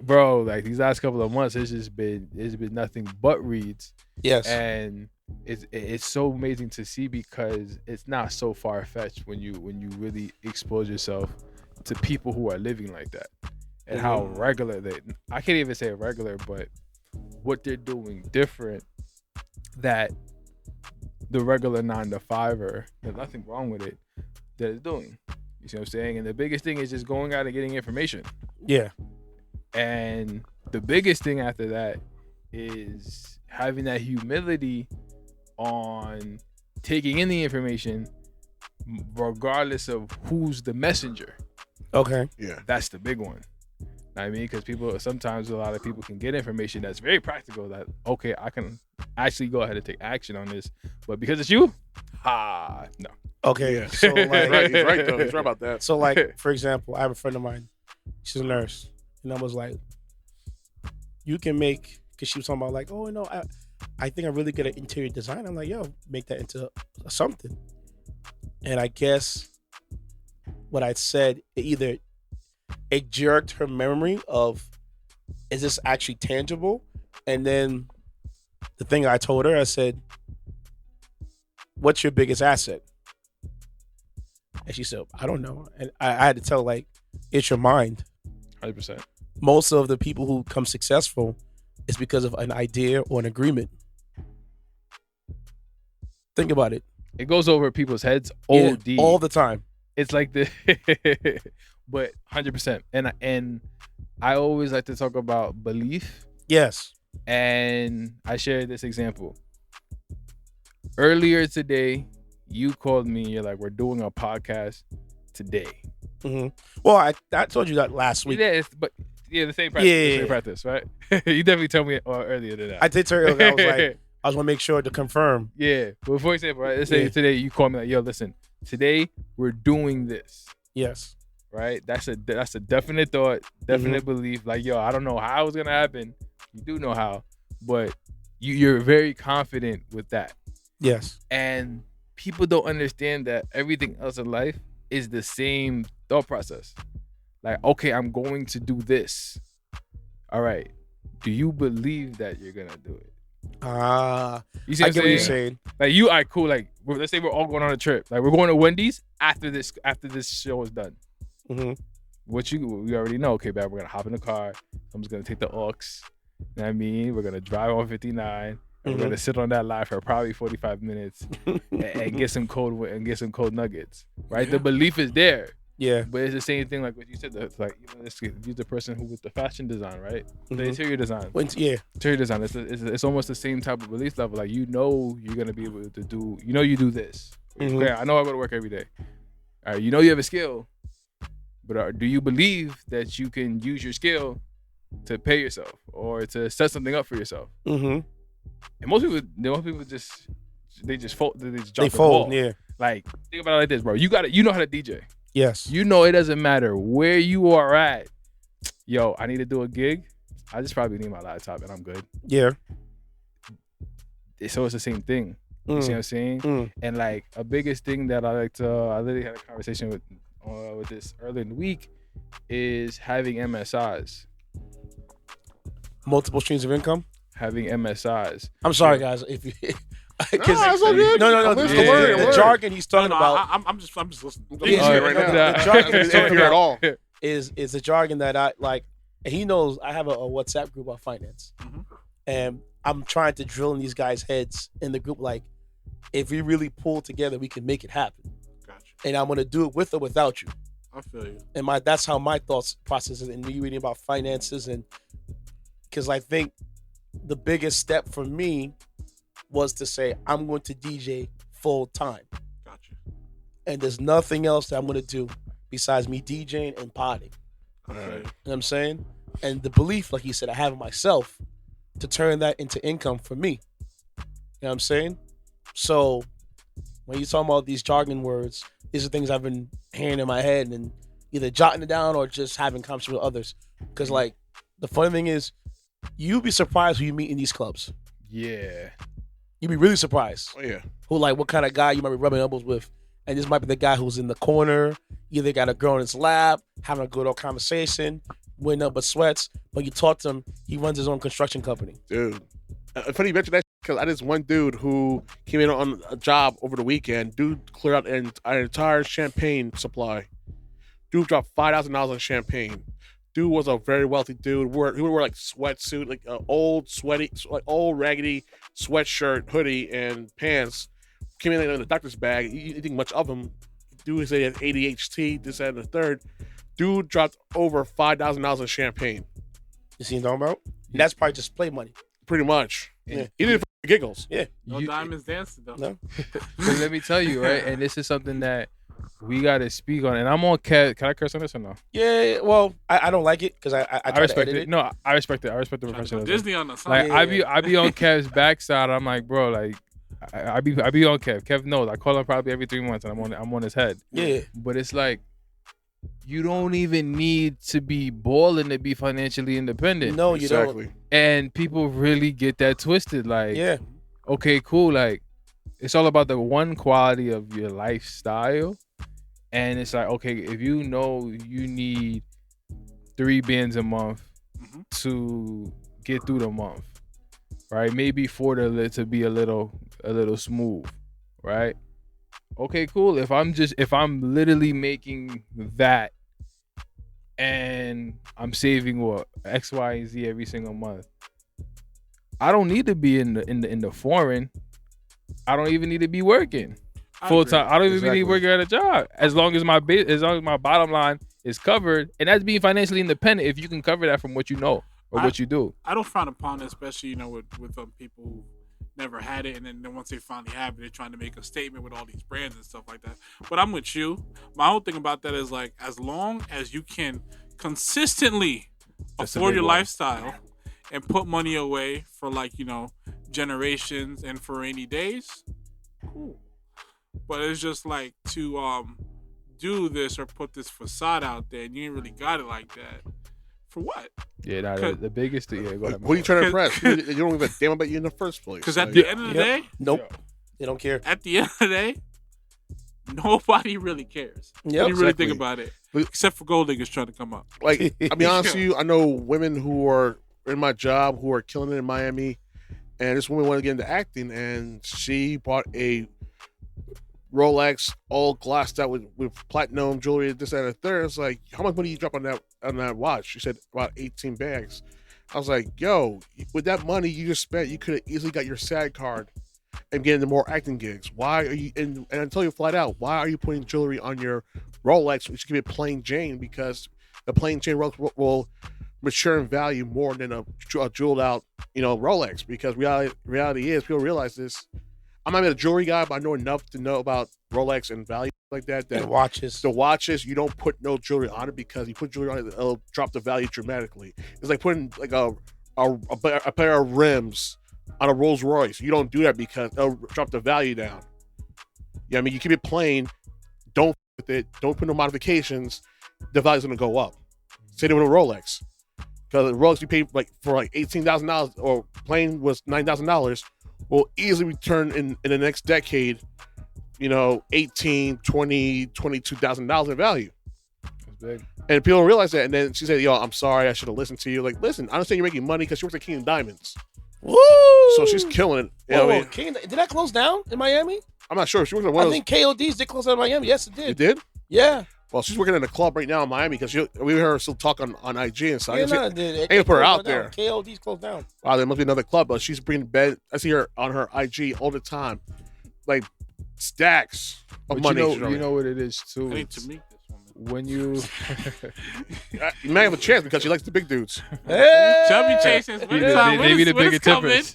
bro, like, these last couple of months, it's been nothing but reads. Yes. And it's so amazing to see, because it's not so far fetched when you really expose yourself to people who are living like that, and how regular I can't even say regular, but what they're doing different, that the regular 9-to-5er, there's nothing wrong with it, that is doing. You see what I'm saying? And the biggest thing is just going out and getting information. Yeah. And the biggest thing after that is having that humility on taking in the information, regardless of who's the messenger. Okay. Yeah. That's the big one. I mean, because sometimes a lot of people can get information that's very practical, that, okay, I can actually go ahead and take action on this, but because it's you, no. Okay. Yeah. So, like, He's right though. He's right about that. So, like, for example, I have a friend of mine. She's a nurse, and I was like, you can make, because she was talking about, like, oh, no, I think I'm really good at interior design. I'm like, yo, make that into something. And I guess what I said, it jerked her memory of, is this actually tangible? And then the thing I told her, I said, what's your biggest asset? And she said, I don't know. And I had to tell, like, it's your mind. 100%. Most of the people who become successful is because of an idea or an agreement. Think about it. It goes over people's heads Yeah, all the time. It's like but 100%. And I always like to talk about belief. Yes. And I shared this example. Earlier today, you called me. You're like, we're doing a podcast today. Well, I told you that last week. Yeah, the same practice. Yeah. The same practice, right? You definitely told me earlier than that. I did tell you, I was like, I just want to make sure to confirm. Yeah. But for example, right, let's say today you call me like, yo, listen, today we're doing this. Yes. Right? That's a definite thought, definite belief. Like, yo, I don't know how it's gonna happen. You do know how, but you're very confident with that. Yes. And people don't understand that everything else in life is the same thought process. Like, okay, I'm going to do this. All right. Do you believe that you're gonna do it? You see I what get I'm what you're saying? saying. Like, you are cool. Like, let's say we're all going on a trip. Like, we're going to Wendy's after this show is done. We already know. Okay, babe, we're gonna hop in the car. I'm just gonna take the aux. You know what I mean? We're gonna drive on 59. And we're gonna sit on that line for probably 45 minutes and get some cold nuggets. Right? The belief is there. Yeah. But it's the same thing like what you said. Like, let's use the person who with the fashion design, right? The interior design. Interior design. It's almost the same type of belief level. Like, you know, you're gonna be able to do. You know, you do this. Okay, I know I go to work every day. All right, you know you have a skill, but do you believe that you can use your skill to pay yourself or to set something up for yourself. Mm-hmm. And most people just fold. They just drop They the fold. ball. Yeah. Like, think about it like this, bro. You know how to DJ. Yes. You know it doesn't matter where you are at. Yo, I need to do a gig. I just probably need my laptop and I'm good. Yeah. So it's the same thing. You see what I'm saying? And like a biggest thing that I literally had a conversation with this earlier in the week is having MSIs. Multiple streams of income. Having MSIs. I'm sorry, guys. If you, it's all good. no. The jargon he's talking about. I'm just listening. I'm listening right now. The jargon he's talking Hear it about all. is a jargon that I like. And he knows I have a WhatsApp group about finance, and I'm trying to drill in these guys' heads in the group. Like, if we really pull together, we can make it happen. Gotcha. And I'm gonna do it with or without you. I feel you. And that's how my thoughts process is, and me reading about finances, and because I think the biggest step for me was to say I'm going to DJ full time. Gotcha. And there's nothing else that I'm going to do besides me DJing and potting. Okay. You know what I'm saying? And the belief, like you said, I have in myself to turn that into income for me. You know what I'm saying? So when you're talking about these jargon words, these are things I've been hearing in my head and either jotting it down or just having conversations with others. Because like the funny thing is, you'd be surprised who you meet in these clubs. Yeah. You'd be really surprised. Oh, yeah. Who, like, what kind of guy you might be rubbing elbows with. And this might be the guy who's in the corner, either got a girl in his lap, having a good old conversation, wearing up but sweats. But you talk to him, he runs his own construction company. Dude. Funny you mentioned that because I had this one dude who came in on a job over the weekend. Dude cleared out an entire champagne supply. Dude dropped $5,000 on champagne. Dude was a very wealthy dude. He would wear like sweatsuit, like old sweaty, like old raggedy sweatshirt, hoodie, and pants. Came in a doctor's bag. You didn't think much of him. Dude said he had ADHD, this, that, and the third. Dude dropped over $5,000 in champagne. You see what I'm talking about? And that's probably just play money. Pretty much. Yeah. He did it for giggles. Yeah. No diamonds dancing though. No. But let me tell you, right? And this is something that we got to speak on. And I'm on cat. Can I curse on this or no? Yeah, well, I don't like it because I try respect to edit it. No, I respect it. I respect the Trying to go professionalism. Disney on the side. Like Yeah. I be on Kev's backside. I'm like, bro, like I be on Kev. Kev knows. I call him probably every 3 months, and I'm on his head. Yeah. But it's like you don't even need to be balling to be financially independent. No, you Exactly. And people really get that twisted. Like, don't. Yeah. okay, cool. Like, it's all about the one quality of your lifestyle. And it's like, okay, if you know you need 3 bands a month to get through the month, right? Maybe 4 to be a little smooth, right? Okay, cool. If I'm literally making that and I'm saving what X, Y, and Z every single month, I don't need to be in the foreign. I don't even need to be working full time. I don't even need to work at a job. As long as my bottom line is covered, and that's being financially independent. If you can cover that from what you know or what you do, I don't frown upon it, especially with people who never had it, and then once they finally have it, they're trying to make a statement with all these brands and stuff like that. But I'm with you. My whole thing about that is like, as long as you can consistently afford your lifestyle and put money away for generations and for rainy days, cool. But it's just like to do this or put this facade out there, and you ain't really got it like that. For what? Yeah, the biggest thing. Yeah, go ahead. What are you trying to impress? You don't give a damn about you in the first place. Because at the end of the day, Nope. They don't care. at the end of the day, nobody really cares. Yep. When you really Exactly. think about it, except for gold diggers trying to come up. Like, I'll be honest with you, I know women who are in my job who are killing it in Miami, and this woman wanted to get into acting, and she bought a Rolex all glassed out with platinum jewelry, this, that, and the third. It's like, how much money you drop on that watch? She said about 18 bags. I was like, yo, with that money you just spent, you could have easily got your SAG card and get into more acting gigs. Why are you, and I tell you flat out, why are you putting jewelry on your Rolex? You should give it plain Jane, because the plain Jane Rolex will mature in value more than a jeweled out, Rolex. Because reality is, people realize this. I'm not even a jewelry guy, but I know enough to know about Rolex and value like that. That And watches. the watches, you don't put no jewelry on it because you put jewelry on it, it'll drop the value dramatically. It's like putting like a pair of rims on a Rolls Royce. You don't do that because it'll drop the value down. Yeah, I mean, you keep it plain. Don't f- with it. Don't put no modifications. The value's gonna go up. Same with a Rolex. Because the Rolex you pay like for like $18,000 or plain was $9,000 will easily return in the next decade, $18,000, $20,000, $22,000 in value. That's big. And people don't realize that. And then she said, "Yo, I'm sorry, I should have listened to you." Like, listen, I understand you're making money because she works at King of Diamonds. Woo! So she's killing it. You know what I mean? King, did that close down in Miami? I'm not sure. She works at one I of those. think KOD's did close down in Miami. Yes, it did. It did? Yeah. Well, she's working in a club right now in Miami because we heard her still talk on IG and stuff. Yeah, I no, it ain't put her out closed down. there. KOD's closed down. Wow, there must be another club, but she's bringing bed. I see her on her IG all the time, like stacks of But money. you know what it is too. I need It's to meet this woman. when you You might have a chance because she likes the big dudes. Hey! Chubby chases. When it's time, maybe the bigger difference.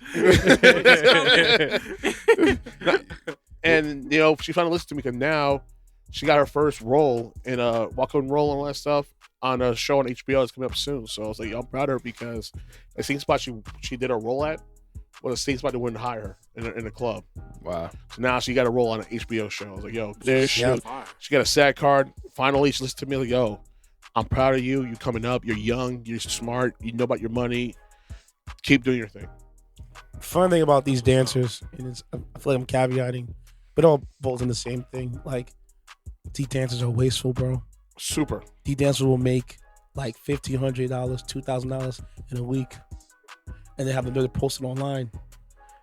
And she finally listened to me because now she got her first role in a walk-on role and all that stuff on a show on HBO that's coming up soon. So I was like, yo, I'm proud of her because the same spot she did a role at was the same spot they wouldn't hire in the club. wow. So now she got a role on an HBO show. I was like, yo, there she Yeah. She got a SAG card. Finally, she listened to me like, yo, I'm proud of you. You're coming up. You're young. You're smart. You know about your money. Keep doing your thing. Fun thing about these dancers, and I feel like I'm caveating, but all both in the same thing. Like, these dancers are wasteful, bro. Super. These dancers will make like $1,500, $2,000 in a week, and they have another posted online.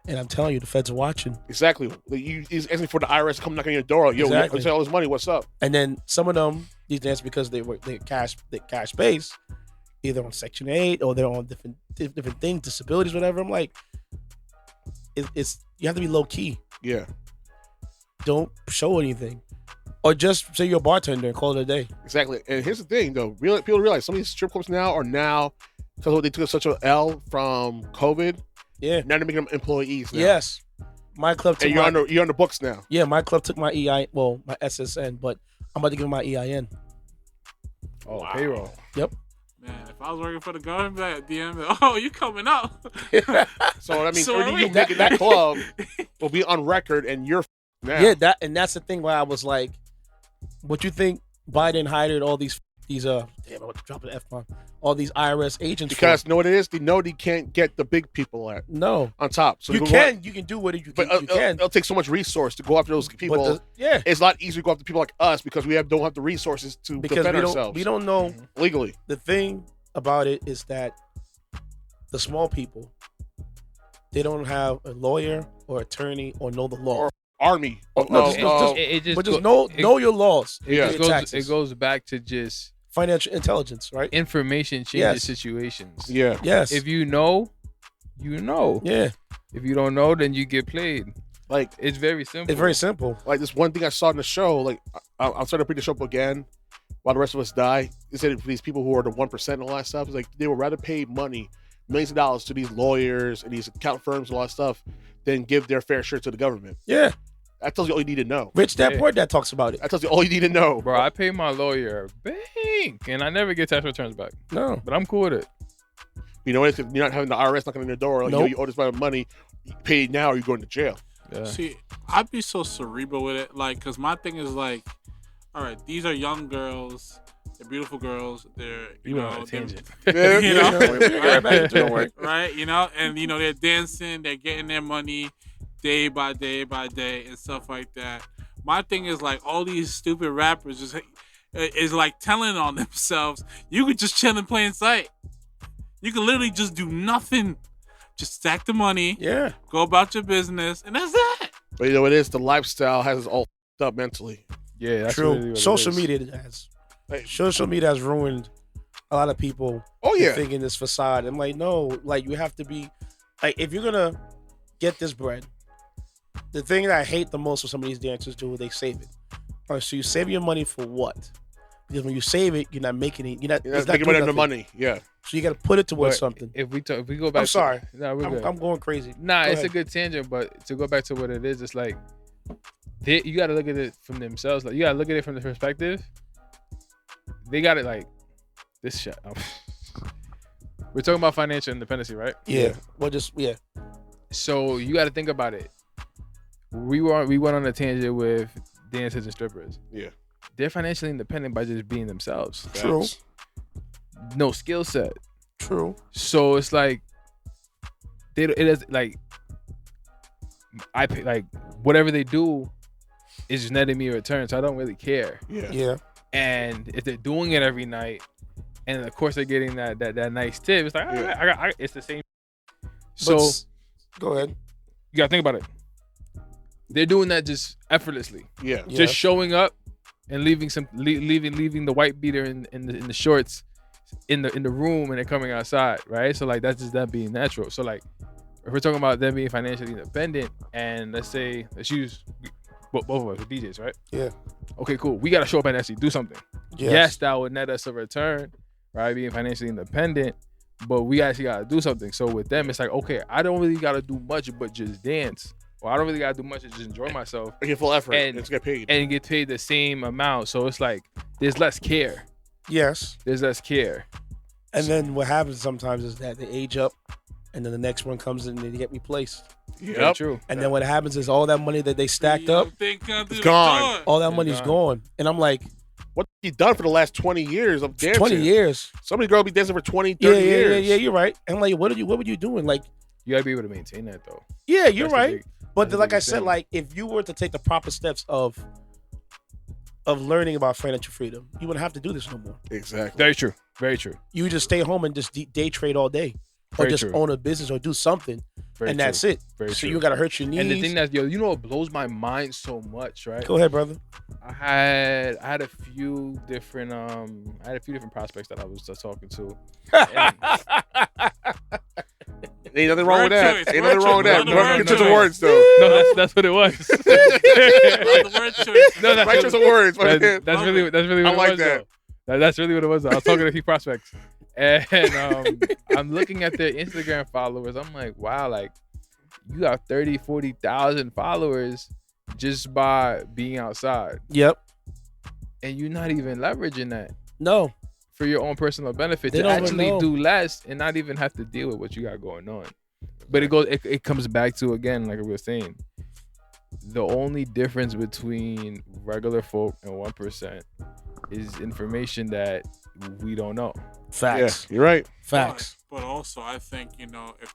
And I'm telling you, the feds are watching. Exactly. He's asking for the IRS to come knocking on your door. Yo, Exactly. I say all this money. What's up? And then some of them, these dancers, because they're cash based, either on Section 8 or they're on different things, disabilities, whatever. I'm like, it's you have to be low key. Yeah. Don't show anything, or just say you're a bartender and call it a day. Exactly. And here's the thing, though. People realize some of these strip clubs now because they took such an L from COVID. Yeah. Now they're making them employees. Now. Yes. My club took And you're on the books now. Yeah, my club took my my SSN, but I'm about to give him my EIN. Oh, payroll. Yep. Man, if I was working for the government, I'd DM, oh, you coming up? So that means So everything wait, you make in that club will be on record, and you're now. Yeah, that's the thing where I was like, what you think Biden hired all these damn, I want to drop an F-bomb, all these IRS agents Because for? know what it is? They know they can't get the big people on No. top. So You can do what you But can. it'll take so much resource to go after those people. Yeah. It's a lot easier to go after people like us because we don't have the resources to Because defend we ourselves don't know. legally. The thing about it is that the small people, they don't have a lawyer or attorney or know the law. Or army. But just know your laws. It, Yeah. just Your goes, taxes. it goes back to just Financial intelligence, right? information changes Yes. situations. Yeah. Yes. If you know, you know. Yeah. If you don't know, then you get played. Like It's very simple. It's very simple. like this one thing I saw in the show, like I'm starting to bring the show up again while the rest of us die. They said for these people who are the 1% and all that stuff, it's like they would rather pay money, millions of dollars to these lawyers and these account firms and all that stuff than give their fair share to the government. Yeah. That tells you all you need to know. Rich Dad Yeah. Poor Dad talks about it. That tells you all you need to know. Bro, I pay my lawyer a bank and I never get tax returns back. No. But I'm cool with it. You know, you're not having the IRS knocking on your door like, yo, Nope. you owe this amount of money, you pay it now or you're going to jail. Yeah. See, I'd be so cerebral with it, like, because my thing is like, all right, these are young girls, they're beautiful girls, they're You went on a they're- tangent. You know? Don't worry. right? And they're dancing, they're getting their money day by day by day and stuff like that. My thing is like all these stupid rappers just is like telling on themselves. You could just chill in plain sight. You can literally just do nothing. Just stack the money, Yeah. go about your business, and that's it. But you know what it is? The lifestyle has us all f***ed up mentally. Yeah, that's True. really what it Social is. media has. Hey. Social media has ruined a lot of people. Oh, yeah. Thinking this facade. I'm like, no, like you have to be like, if you're gonna get this bread, the thing that I hate the most with some of these dancers do is they save it. All right, so you save your money for what? Because when you save it, you're not making it. You're not making money on the money. Yeah. So you got to put it towards But something. If we go back, I'm sorry. No, we're good. I'm going crazy. Nah, Go it's ahead. a good tangent, but to go back to what it is, it's like you got to look at it from themselves. Like you got to look at it from the perspective. They got it like this shit. We're talking about financial independency, right? Yeah. Well, yeah. So you got to think about it. We went on a tangent with dancers and strippers. Yeah. They're financially independent by just being themselves. True. No skill set. True. So it's like it is like I pay, like whatever they do is just netting me a return, so I don't really care. Yeah. And if they're doing it every night, and of course they're getting that nice tip, it's like it's the same. So go ahead. you gotta think about it. They're doing that just effortlessly. Yeah. Just showing up and leaving the white beater in the shorts in the room, and they're coming outside, right? So like that's just them being natural. So like if we're talking about them being financially independent, and let's use both of us, we're DJs, right? Yeah. Okay, cool. We gotta show up and actually do something. Yes, that would net us a return, right? Being financially independent, but we actually gotta do something. So with them, it's like, okay, I don't really gotta do much but just dance. Or I don't really gotta do much and just enjoy myself. I get full effort and get paid. And get paid the same amount. So it's like there's less care. Yes. There's less care. And then what happens sometimes is that they age up, and then the next one comes in and they get replaced. Very true. And then what happens is all that money that they stacked up, it's gone. all that money's gone. And I'm like, what you done for the last 20 years of dancing? 20 years. Some of these girls be dancing for 20, 30 years. Yeah, you're right. And like, what were you doing? Like, you gotta be able to maintain that though. Yeah, you're That's right. But that's like the I big said, thing. like if you were to take the proper steps of learning about financial freedom, you wouldn't have to do this no more. Exactly. Very true. Very true. You would just stay home and just day trade all day, or Very just true. own a business or do something, Very and true. that's it. Very so true. you gotta hurt your knees. And the thing that you know what blows my mind so much, right? Go ahead, brother. I had a few different prospects that I was just talking to. Ain't nothing wrong with that. Word choice, Ain't word nothing wrong with choice. that. Word Get to the choice. words though. No, that's what it was. The word choice. No, that's Right choice of words. That's really what I it like was. that. Though. That's really what it was. Though. I was talking to a few prospects, and I'm looking at their Instagram followers. I'm like, wow, like you got 30, 40,000 followers just by being outside, Yep. and you're not even leveraging that No. for your own personal benefit They to don't even actually know. do less and not even have to deal with what you got going on. But it comes back to, again, like we were saying, the only difference between regular folk and 1% is information that we don't know. Facts. Yeah, you're right. Facts. But also, I think if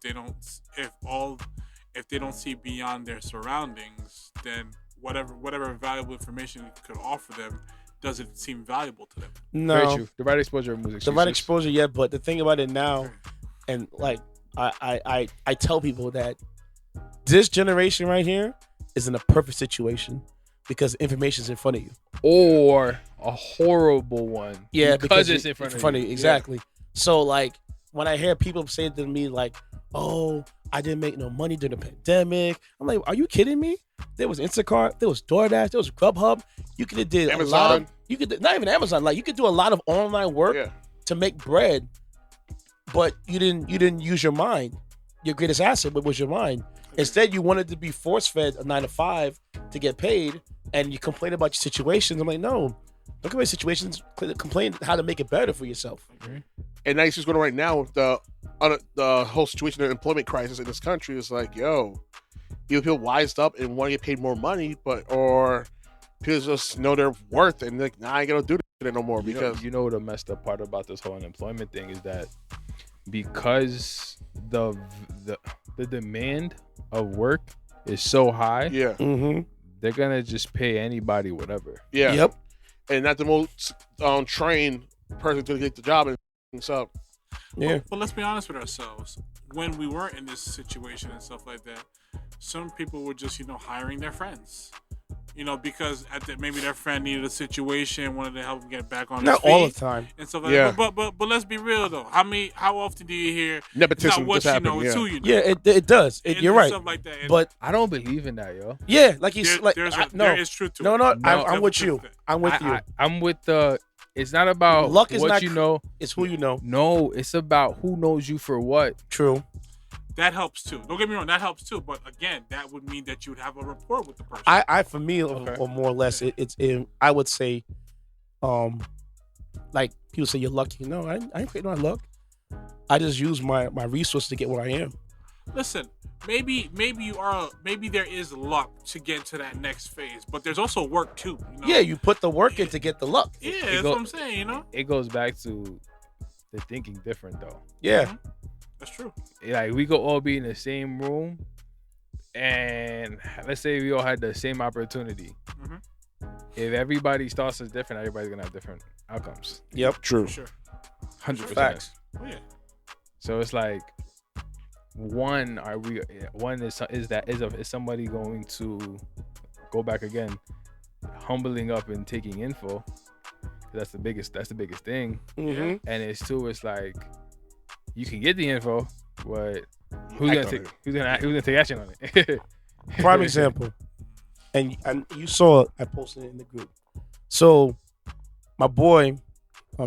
they don't see beyond their surroundings, then whatever valuable information you could offer them doesn't seem valuable to them. No. Very true. The right exposure removes The excuses. right exposure, yeah. But the thing about it now, and like I tell people that this generation right here is in a perfect situation because information is in front of you. Or a horrible one. Yeah, because it's in front of you. Exactly. So like when I hear people say to me like, "Oh, I didn't make no money during the pandemic," I'm like, "Are you kidding me? There was Instacart, there was DoorDash, there was Grubhub. You could have did a lot of. Amazon. You could not even Amazon. Like you could do a lot of online work Yeah. to make bread, but you didn't use your mind. Your greatest asset was your mind. Instead, you wanted to be force fed a 9 to 5 to get paid, and you complain about your situations. I'm like, no, don't complain situations. Complain how to make it better for yourself. And that's just going right now with the whole situation of employment crisis in this country. Is like, yo, either people wised up and want to get paid more money, or people just know their worth and like, nah, I ain't gonna do this no more because you know the messed up part about this whole unemployment thing is that because the demand of work is so high, yeah, Mm-hmm. they're gonna just pay anybody whatever. yeah, Yep. and not the most trained person to get the job and things up. Yeah. But let's be honest with ourselves. When we weren't in this situation and stuff like that, some people were just, hiring their friends. Because maybe their friend needed a situation, wanted to help him get back on Not his feet. all the time. And stuff like Yeah. that. But let's be real though. How often do you hear it's Nepotism not what just you happened. know, it's Yeah. who you know. Yeah, it does. And You're right. Stuff like that. And But I don't believe in that, yo. yeah, like you there, like there is no, truth to no, it. no. No. I'm with you. I'm with you. I'm with the It's not about Luck is what not you know. It's who you know. No, it's about who knows you for what. True. That helps too. Don't get me wrong, that helps too. But again, that would mean that you would have a rapport with the person. I for me, or more or less, I would say, like people say you're lucky. No, I ain't creating my luck. I just use my resources to get where I am. Listen, maybe there is luck to get to that next phase, but there's also work too. You know? Yeah, you put the work in to get the luck. Yeah, that's what I'm saying. You know, it goes back to the thinking different though. Yeah, that's true. Like we could all be in the same room, and let's say we all had the same opportunity. If everybody starts as different, everybody's gonna have different outcomes. Yep, True. Sure. 100%. Facts. Oh, yeah. So it's like, is somebody going to go back again, humbling up and taking info? That's the biggest thing. Mm-hmm. And it's like, you can get the info, but who's gonna take action on it? Prime example, and you saw I posted it in the group. So my boy,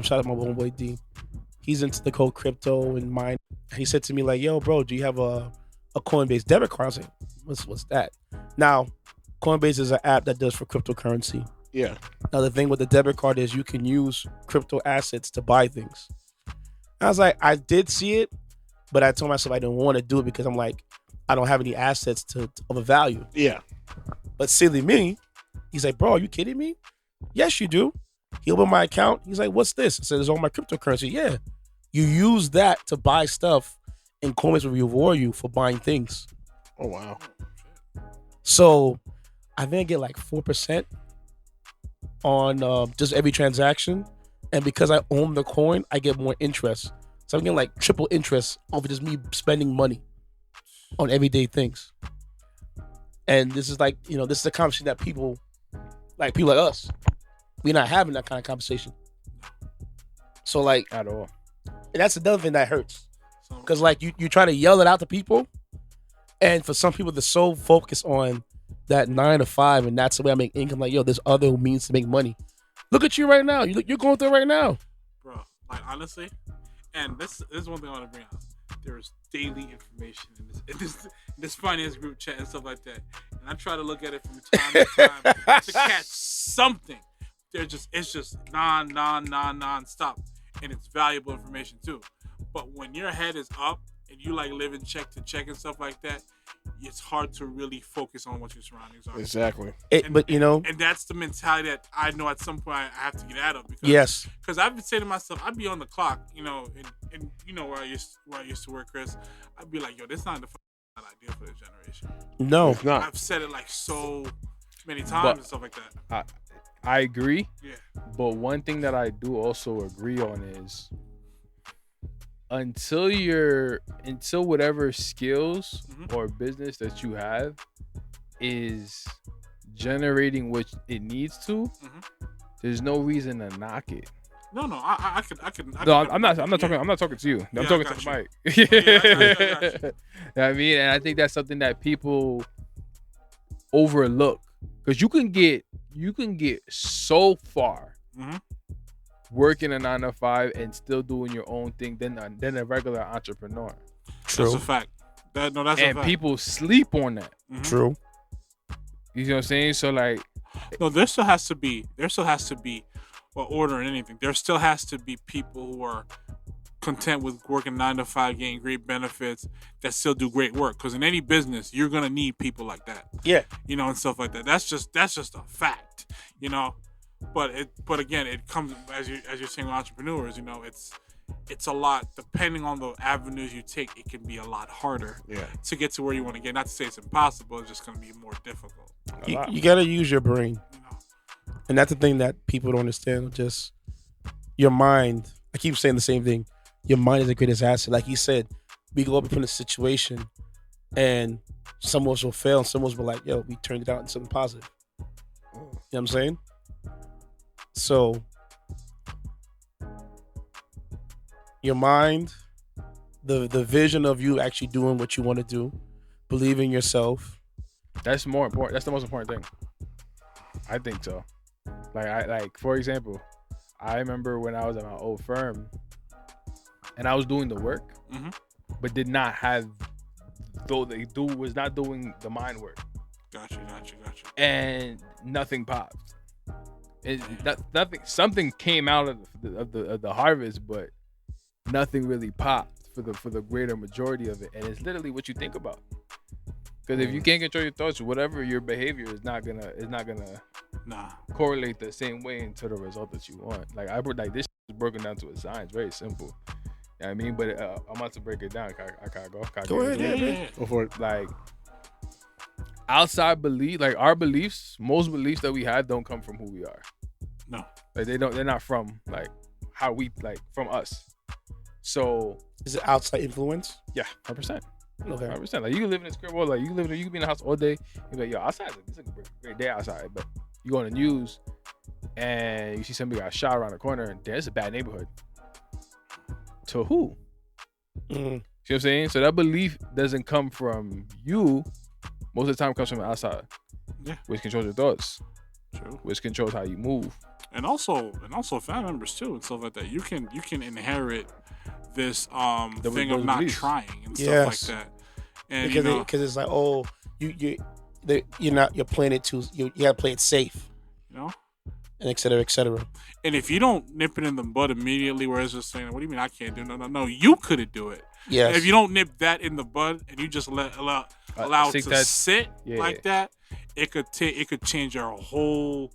shout out my boy D. He's into the whole crypto and mine. He said to me like, "Yo, bro, do you have a Coinbase debit card?" I was like, "What's that?" Now, Coinbase is an app that does for cryptocurrency. Yeah. Now the thing with the debit card is you can use crypto assets to buy things. I was like, I did see it, but I told myself I didn't want to do it because I'm like, I don't have any assets of a value. Yeah. But silly me, he's like, "Bro, are you kidding me?" "Yes, you do." He opened my account. He's like, "What's this?" I said, "It's all my cryptocurrency." "Yeah." You use that to buy stuff, and Coinbase will reward you for buying things. Oh wow. So I think I get like 4% on just every transaction, and because I own the coin, I get more interest. So I'm getting like triple interest off of just me spending money on everyday things. And this is like, this is a conversation that people like us, we're not having that kind of conversation. So like At all. and that's another thing that hurts. Because like you try to yell it out to people, and for some people they're so focused on that 9 to 5 and that's the way I make income. Like, yo, there's other means to make money. Look at you right now. You're going through it right now. Bro, like honestly, and this is one thing I want to bring up. There's daily information in this finance group chat and stuff like that. And I try to look at it from time to time to catch something. It's just non-stop. And it's valuable information too. But when your head is up and you like living check to check and stuff like that, it's hard to really focus on what your surroundings are. Exactly. And that's the mentality that I know at some point I have to get out of. Because I've been saying to myself, I'd be on the clock, and where I used to work, Chris. I'd be like, yo, this is not the idea for this generation. No, it's not. I've said it like so many times and stuff like that. I agree. Yeah. But one thing that I do also agree on is until whatever skills or business that you have is generating what it needs to, there's no reason to knock it. No, I could. I'm not talking to you. I'm talking to the mic. You know what I mean? And I think that's something that people overlook, because you can get so far working a 9 to 5 and still doing your own thing than a regular entrepreneur. True. That's a fact. That's a fact. And people sleep on that. True. You know what I'm saying? So like, no, there still has to be, well, order in anything. There still has to be people who are content with working 9 to 5, getting great benefits, that still do great work. Because in any business, you're gonna need people like that. Yeah. And stuff like that. That's just a fact. But again, it comes as you're saying with entrepreneurs. It's a lot, depending on the avenues you take. It can be a lot harder to get to where you want to get. Not to say it's impossible. It's just gonna be more difficult. You gotta use your brain, and that's the thing that people don't understand. Just your mind. I keep saying the same thing. Your mind is the greatest asset. Like you said, we go up in a situation, and some of us will fail, and some of us will be like, "Yo, we turned it out into something positive." You know what I'm saying? So, your mind, the vision of you actually doing what you want to do, believe in yourself. That's more important. That's the most important thing. I think so. Like for example, I remember when I was at my old firm, and I was doing the work, but did not have, was not doing the mind work. Gotcha. And nothing popped. Something came out of the harvest, but nothing really popped for the greater majority of it. And it's literally what you think about. Because if you can't control your thoughts, whatever your behavior is not gonna correlate the same way into the result that you want. Like this is broken down to a science, very simple. You know what I mean? But I'm about to break it down. I can't go. Go ahead, yeah. Go for it. Like outside belief, like our beliefs, most beliefs that we have don't come from who we are. No. Like they're not from like how we like from us. So is it outside influence? Yeah, 100%. Okay. 100%. Like you can live in this crib, or like you can be in the house all day. You be like, yo, outside, it's a great day outside. But you go on the news and you see somebody got shot around the corner, and there's a bad neighborhood. To who? See what I'm saying? So that belief doesn't come from you. Most of the time, it comes from the outside. Yeah. Which controls your thoughts. True. Which controls how you move. And also family members too, and stuff like that. You can inherit this thing of not trying and stuff like that. And because it's like, oh, you're playing it too. You gotta play it safe. You know. And et cetera, et cetera. And if you don't nip it in the bud immediately, where it's just saying, "What do you mean I can't do?" No, you couldn't do it. Yes. And if you don't nip that in the bud and you just allow it to sit like that, it could change your whole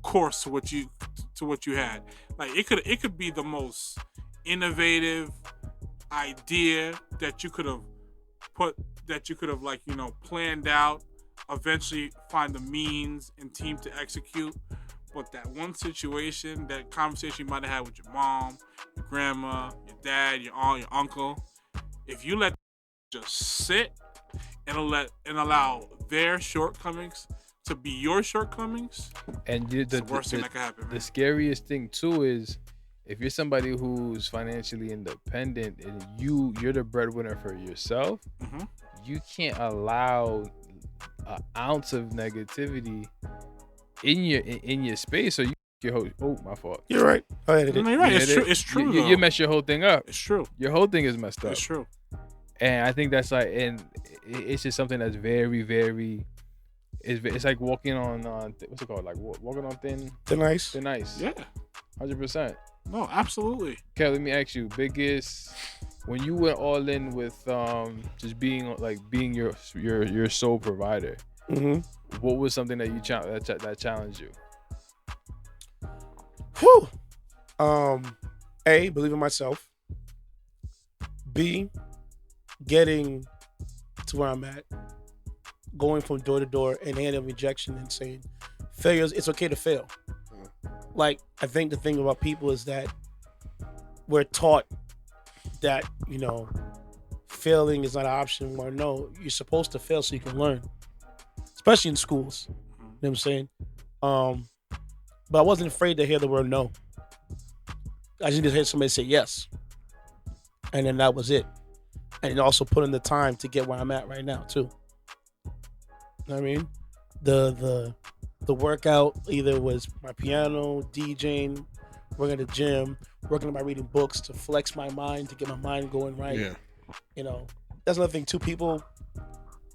course to what you had. Like it could be the most innovative idea that you could have planned out, eventually find the means and team to execute. But that one situation, that conversation you might have had with your mom, your grandma, your dad, your aunt, your uncle, if you let just sit and allow their shortcomings to be your shortcomings, and it's the worst thing that could happen. Man. The scariest thing too is if you're somebody who's financially independent and you're the breadwinner for yourself, you can't allow an ounce of negativity in your space, so my fault. You're right. No, you're right. It's true. You mess your whole thing up. It's true. Your whole thing is messed up. It's true. And I think that's like, and it's just something that's very, very. It's like walking on what's it called? Like walking on thin ice. Thin ice. Yeah. 100%. No, absolutely. Okay, let me ask you, when you went all in with just being your sole provider. What was something that you that challenged you? Whew. A, believe in myself. B, getting to where I'm at, going from door to door and handling rejection and saying failures, it's okay to fail. Like, I think the thing about people is that we're taught that, failing is not an option. Or no, you're supposed to fail so you can learn. Especially in schools. You know what I'm saying? But I wasn't afraid to hear the word no. I just heard somebody say yes. And then that was it. And also put in the time to get where I'm at right now too. You know what I mean? The workout either was my piano, DJing, working at the gym, working on my reading books to flex my mind, to get my mind going right. Yeah. That's another thing too. People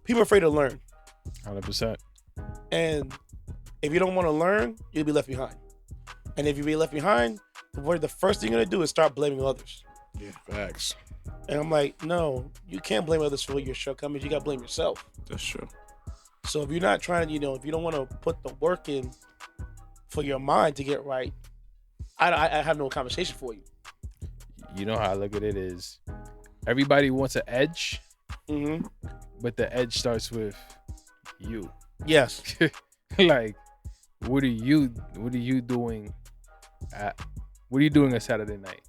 are afraid to learn. 100%. And if you don't want to learn, you'll be left behind. And if you be left behind, the first thing you're going to do is start blaming others. Yeah, facts. And I'm like, no, you can't blame others for your shortcomings. You got to blame yourself. That's true. So if you're not trying, if you don't want to put the work in for your mind to get right, I have no conversation for you. You know how I look at it is everybody wants an edge, but the edge starts with you. Yes. Like, what are you doing a Saturday night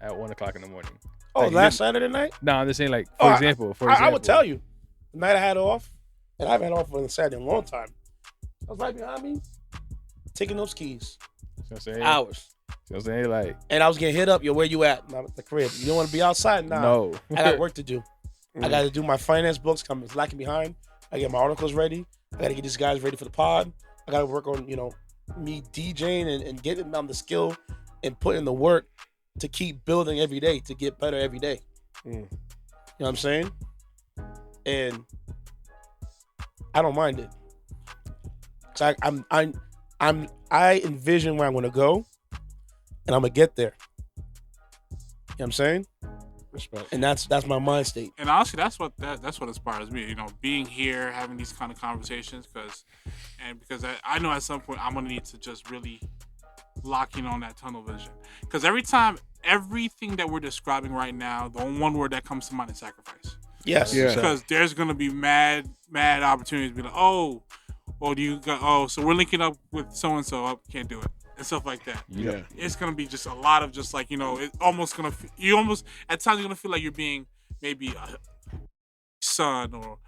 at 1:00 in the morning? Oh, like, last Saturday night? No, I'm just saying, like, for example. I would tell you. The night I had off, and I've had off on a Saturday in a long time. I was right behind me, taking those keys. You know what I'm saying? Hours. You know what I'm saying? Like, and I was getting hit up. Yo, where you at? I'm at the crib. You don't want to be outside? Nah. No. I got work to do. I got to do my finance books. It's lacking behind. I get my articles ready. I got to get these guys ready for the pod. I got to work on, me DJing and getting on the skill and put in the work to keep building every day, to get better every day. You know what I'm saying? And I don't mind it. So I envision where I'm gonna go, and I'm gonna get there. You know what I'm saying? Respect. And that's my mind state. And honestly, that's what inspires me. You know, being here, having these kind of conversations, because I know at some point I'm gonna need to just really lock in on that tunnel vision. Because everything that we're describing right now, the one word that comes to mind is sacrifice. Yes. Yeah. Because there's gonna be mad opportunities to be like, so we're linking up with so and so, can't do it, and stuff like that. Yeah. It's gonna be just a lot of just like, you know, it almost gonna at times you're gonna feel like you're being maybe a son or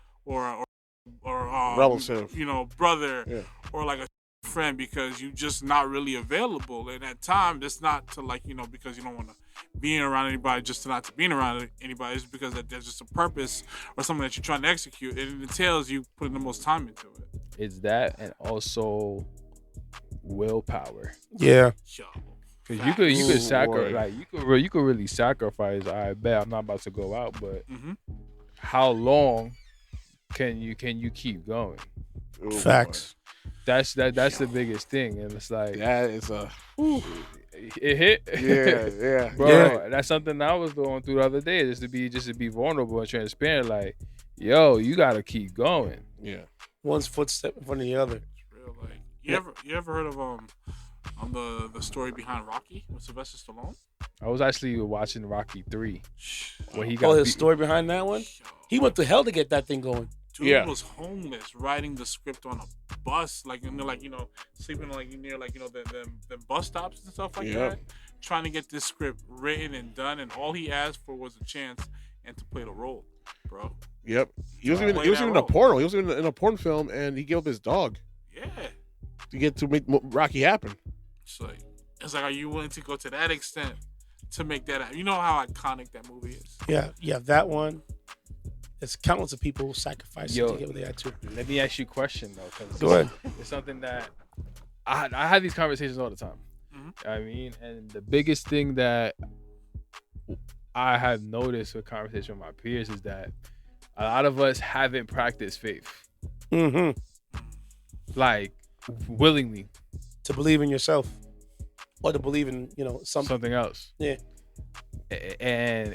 Relative. you know, brother, Yeah. or like a friend, because you just not really available. And at times it's not to, like, you know, because you don't want to be around anybody just to not to being around anybody. It's because there's just a purpose or something that you're trying to execute, and it entails you putting the most time into it. It's that, and also willpower. Yeah. Yo, Cause you could sacrifice, boy. like you could really sacrifice. I bet I'm not about to go out, but Mhm. how long can you keep going? Ooh, Facts. That's the biggest thing, and it's like boy. That is a. it hit. Yeah. Bro, Yeah. that's something I was going through the other day, just to be vulnerable and transparent. Like, yo, you gotta keep going. Yeah. One's footstep in front of the other. it's real. Like, you ever heard of the story behind Rocky with Sylvester Stallone? I was actually watching Rocky 3 when he Oh, got his beat. story behind that one? Yo, He went to hell to get that thing going. dude Yeah. was homeless, writing the script on a bus, like, you know, sleeping like near, like, you know, the bus stops and stuff like Yeah. that, trying to get this script written and done, and all he asked for was a chance and to play the role, bro. Yep. He was Play even that in a role. porno. He was in a porn film, and he gave up his dog Yeah, to get to make Rocky happen. it's like, are you willing to go to that extent to make that happen? You know how iconic that movie is. Yeah, that one. It's countless of people sacrificing Yo. to get what they had to. Let me ask you a question though, because Go ahead. it's something that I have these conversations all the time. Mhm. I mean, and the biggest thing that I have noticed with conversation with my peers is that a lot of us haven't practiced faith, Mm-hmm. like willingly, To believe in yourself. Or to believe in, you know, something. something else. Yeah. And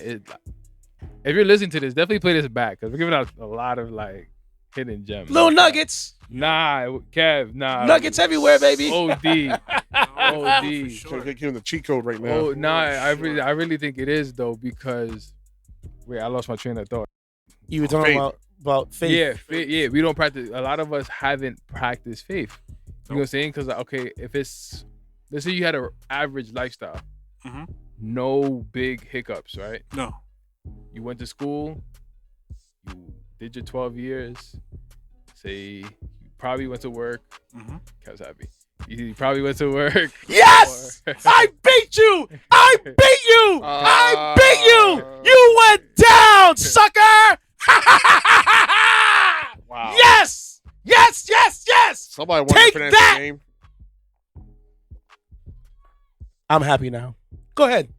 if you're listening to this, definitely play this back, because we're giving out a lot of like hidden gems. Little nuggets. Nah, Kev, nah. Nuggets everywhere, baby. OD. Oh, D. for Trying sure. to give him the cheat code right now. Oh, nah, I Sure. really think it is though, because wait, I lost my train of thought. You were talking Faith. about faith. Yeah, we don't practice. A lot of us haven't practiced faith. You know what I'm saying? Because okay, if it's, let's say you had an average lifestyle, Mhm. no big hiccups, right? No. You went to school, you did your 12 years. Say you probably went to work. Mhm. Kev's happy. You probably went to work. Yes! or- I beat you! I beat you! I beat you! You went down, sucker! Wow. Yes! Yes, yes, yes! Somebody won Take the financial that! game. I'm happy now. Go ahead.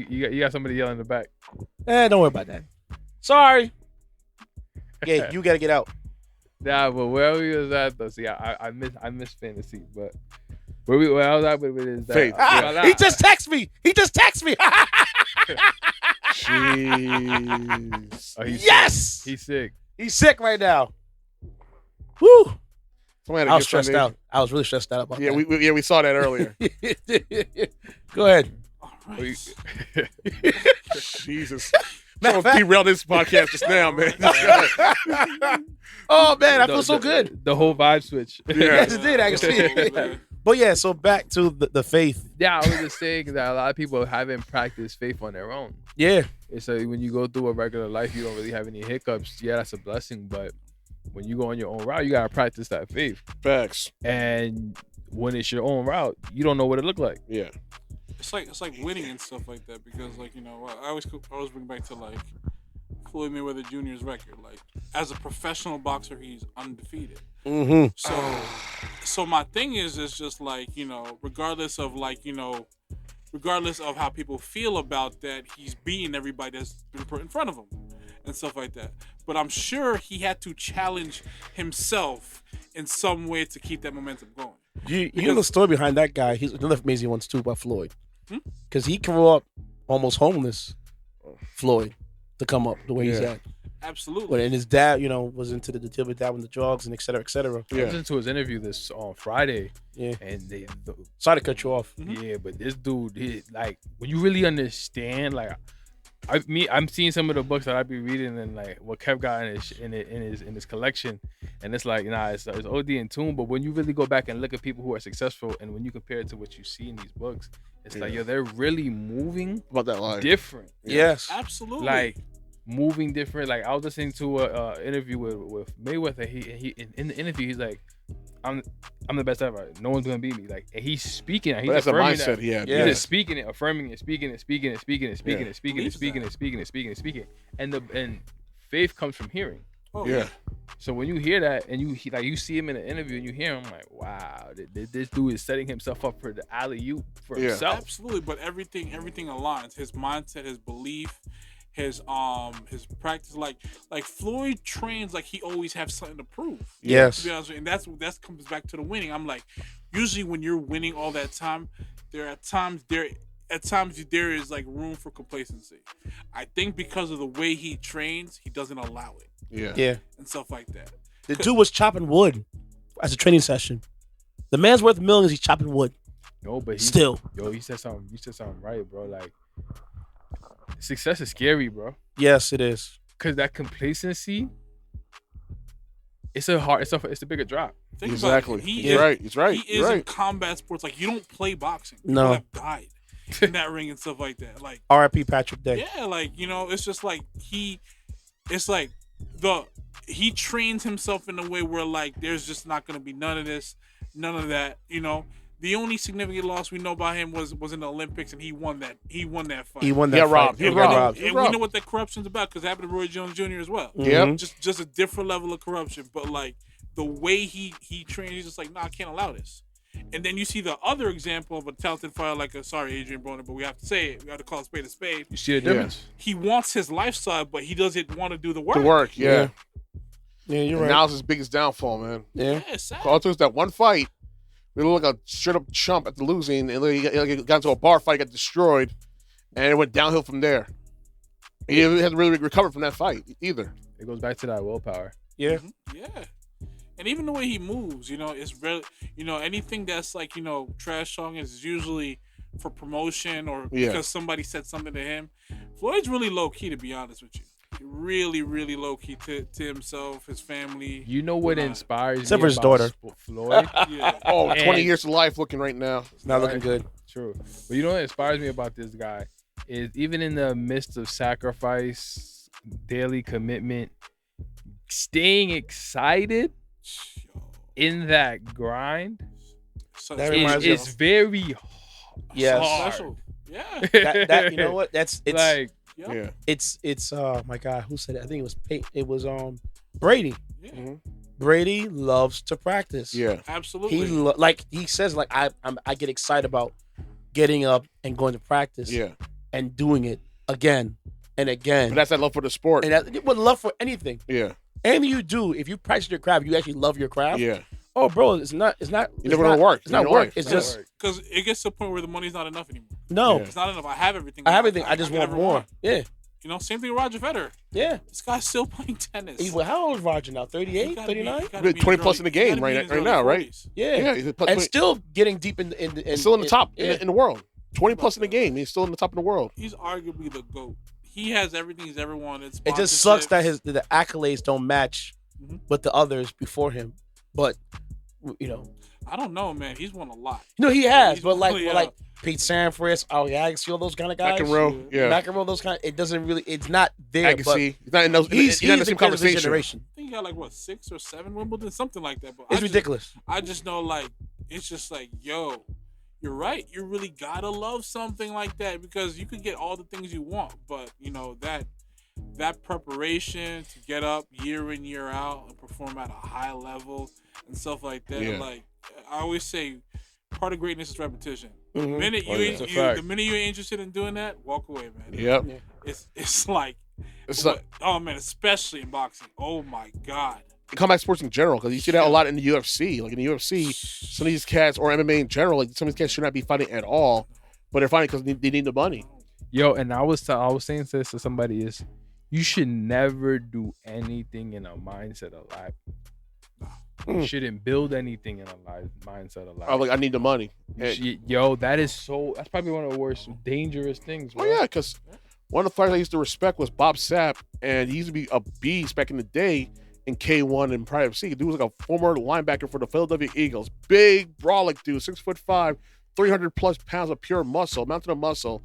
you got somebody yelling in the back. Don't worry about that. Sorry. Yeah, you gotta get out. Nah, but where we was at though, see, I miss fantasy, but where I was at with is that Faith. He just texted me. He just texted me. Jeez. Oh, he's Yes! sick. He's sick. He's sick right now. Woo! Somebody had a I was good stressed foundation. out. I was really stressed out about Yeah, that. we saw that earlier. Go ahead. All right. Jesus. Matter Someone of fact- derailed this podcast just now, man. Oh man, I feel so good. The whole vibe switch. Yes, it did actually. Man. But yeah, so back to the faith. Yeah, I was just saying that a lot of people haven't practiced faith on their own. Yeah. It's like when you go through a regular life, you don't really have any hiccups. Yeah, that's a blessing, but when you go on your own route, you gotta practice that faith. Facts. And when it's your own route, you don't know what it look like. Yeah. It's like winning and stuff like that, because, like, you know, I always bring back to, like, Floyd Mayweather Jr.'s record. Like, as a professional boxer, he's undefeated. Mm-hmm. So my thing is just like, you know, regardless of how people feel about that, he's beating everybody that's been put in front of him and stuff like that. But I'm sure he had to challenge himself in some way to keep that momentum going. You know the story behind that guy. He's another amazing one too about Floyd, because he grew up almost homeless. Floyd, to come up the way he's at. Absolutely. And his dad, you know, was into the deal with that with the drugs and et cetera, et cetera. I listened to his interview this on Friday. Yeah. And sorry to cut you off. Yeah, but this dude, like, when you really understand, like, I'm seeing some of the books that I be reading and like what Kev got in his collection, and it's like, nah, it's OD and tune. But when you really go back and look at people who are successful, and when you compare it to what you see in these books, it's like, yo, they're really moving about that line different. Yes, absolutely. Like, moving different. Like, I was listening to a interview with Mayweather. He in the interview, he's like, I'm the best ever. No one's gonna beat me. Like, and he's speaking. He's that's a affirming mindset that. he had. He's just speaking it, affirming it, speaking it, speaking it, speaking it, speaking it, speaking it, speaking it, speaking it, speaking it, speaking it, speaking it. And faith comes from hearing. Oh, yeah. So when you hear that and you see him in an interview and you hear him, like, wow, this dude is setting himself up for the alley-oop for himself. Absolutely, but everything aligns. His mindset, his belief, his practice. Like Floyd trains like he always has something to prove. Yes. To be honest with you. And that comes back to the winning. I'm like, usually when you're winning all that time, at times there is like room for complacency. I think because of the way he trains, he doesn't allow it. Yeah. And stuff like that. The dude was chopping wood as a training session. The man's worth millions. He's chopping wood. No, but he said something. You said something right, bro. Like, success is scary, bro. Yes, it is. Cause that complacency, it's a bigger drop. Think exactly. About it. He's right. He's right. He is in combat sports. Like, you don't play boxing. No. People have died in that ring and stuff like that. Like, R.I.P. Patrick Day. Yeah, like, you know, it's just like he trains himself in a way where, like, there's just not gonna be none of this, none of that. You know, the only significant loss we know about him was in the Olympics, and he won that fight. He won that fight. He robbed. And we know what that corruption's about, because it happened to Roy Jones Jr. as well. Yeah, just a different level of corruption. But like the way he trains, he's just like, nah, I can't allow this. And then you see the other example of a talented fighter like Adrian Broner, but we have to say it. We have to call a spade a spade. You see the difference? He wants his lifestyle, but he doesn't want to do the work. Yeah, you're right. Now it's his biggest downfall, man. Yeah. It's sad. All it took was that one fight. We looked like a straight up chump after losing, and he got into a bar fight, got destroyed, and it went downhill from there. He hasn't really recovered from that fight either. It goes back to that willpower. Yeah. Yeah. And even the way he moves, you know, it's really, you know, anything that's like, you know, trash talking is usually for promotion or because somebody said something to him. Floyd's really low key, to be honest with you. Really, really low key to himself, his family. You know what inspires except me for his about daughter, Floyd? 20 years of life looking right now. It's not looking good. True. But you know what inspires me about this guy is even in the midst of sacrifice, daily commitment, staying excited in that grind is very hard. Special. Yeah. that you know what? It's like it's oh my God, who said it? I think it was Brady. Yeah. Mm-hmm. Brady loves to practice. Yeah. Absolutely. He says like I get excited about getting up and going to practice. Yeah. And doing it again and again. But that's that love for the sport. And that with love for anything. Yeah. Anything you do, if you practice your craft, you actually love your craft. Yeah. Oh, bro, it's not. It's never gonna work. It's not work. It's just because it gets to a point where the money's not enough anymore. No, it's not enough. I have everything. I just want more. Yeah. You know, same thing with Roger Federer. Yeah. This guy's still playing tennis. How old is Roger now? 38, 39? 20 plus in the game right now, right? Yeah. And still getting deep in still in the top in the world. 20 plus in the game. He's still in the top in the world. He's arguably the GOAT. He has everything he's ever wanted. It just sucks that the accolades don't match with the others before him. But, you know. I don't know, man. He's won a lot. No, he has. But like Pete Sampras, Agassi, all those kind of guys. McEnroe, those kind. It doesn't really. It's not there. Agassi. He's not in those. He's not in the same conversation. Generation. I think he got like 6 or 7 Wimbledon, something like that. But it's ridiculous. I just know, like, it's just like, yo, you're right. You really gotta love something like that because you could get all the things you want, but you know that that preparation to get up year in, year out and perform at a high level and stuff like that. Yeah. Like I always say, part of greatness is repetition. Mhm. The minute the minute you're interested in doing that, walk away, man. Yep. It's like, oh man, especially in boxing. Oh my God. Combat sports in general, because you see that a lot in the UFC. Like in the UFC, some of these cats, or MMA in general, like some of these cats should not be fighting at all, but they're fighting because they need the money. Yo, and I was saying this to somebody is, you should never do anything in a mindset of life. You shouldn't build anything in a mindset of life. Oh, like I need the money. Yo, that's probably one of the worst dangerous things. Bro. Oh yeah, because one of the fighters I used to respect was Bob Sapp, and he used to be a beast back in the day in K1 and Private FC. Dude was like a former linebacker for the Philadelphia Eagles. Big, brolic dude, 6'5", 300 plus pounds of pure muscle, mountain of muscle.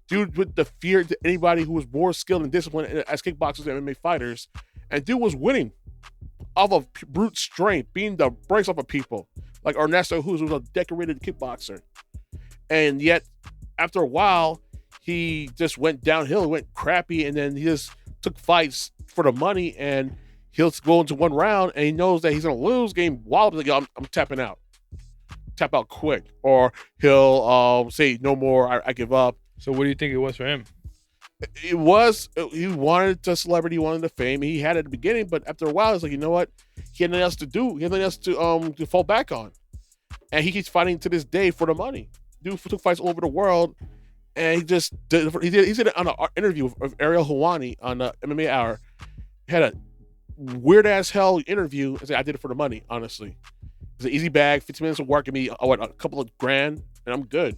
Dude with the fear to anybody who was more skilled and disciplined as kickboxers and MMA fighters. And dude was winning off of brute strength, beating the brakes off of people. Like Ernesto Hughes was a decorated kickboxer. And yet, after a while, he just went downhill, went crappy, and then he just took fights for the money, and he'll go into one round, and he knows that he's going to lose, game wild, like, I'm tapping out. Tap out quick. Or he'll say, no more, I give up. So what do you think it was for him? He wanted the celebrity, he wanted the fame. He had it at the beginning, but after a while, it's like, you know what? He had nothing else to do. He had nothing else to fall back on. And he keeps fighting to this day for the money. Dude took fights all over the world, and he did it on an interview with Ariel Helwani on the MMA Hour. He had a weird as hell interview. I said, I did it for the money, honestly. It's an easy bag, 15 minutes of work, and me a couple of grand, and I'm good.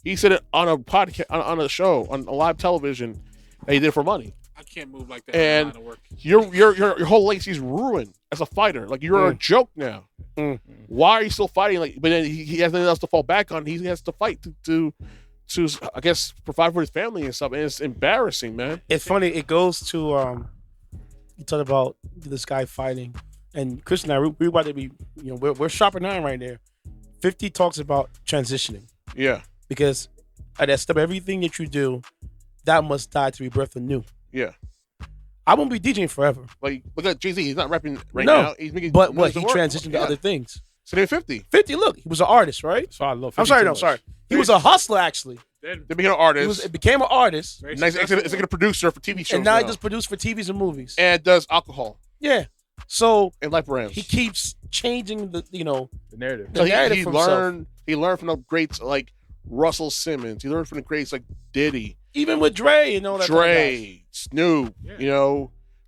He said it on a podcast, on a show, on a live television, that he did it for money. I can't move like that. And your whole legacy's ruined as a fighter. Like, you're a joke now. Why are you still fighting? Like, but then he has nothing else to fall back on. He has to fight to I guess, provide for his family and stuff. And it's embarrassing, man. It's funny. It goes to you talk about this guy fighting, and Chris and I, we're about to be, we're sharpening iron right there. 50 talks about transitioning. Yeah. Because at that step, everything that you do, that must die to be birthed anew. Yeah. I won't be DJing forever. Like, look at Jay-Z. He's not rapping now. He's making but what? He transitioned to other things. So they're 50. 50, look, he was an artist, right? So I love 50 I'm sorry. He was a hustler, actually. They became an artist. He became an artist. Nice executive producer for TV shows. And now he just produced for TVs and movies. And does alcohol. Yeah. So and life brands. He keeps changing the narrative. The narrative for himself. He learned from the greats like Russell Simmons. He learned from the greats like Diddy. Even with Dre, that Dre, Snoop,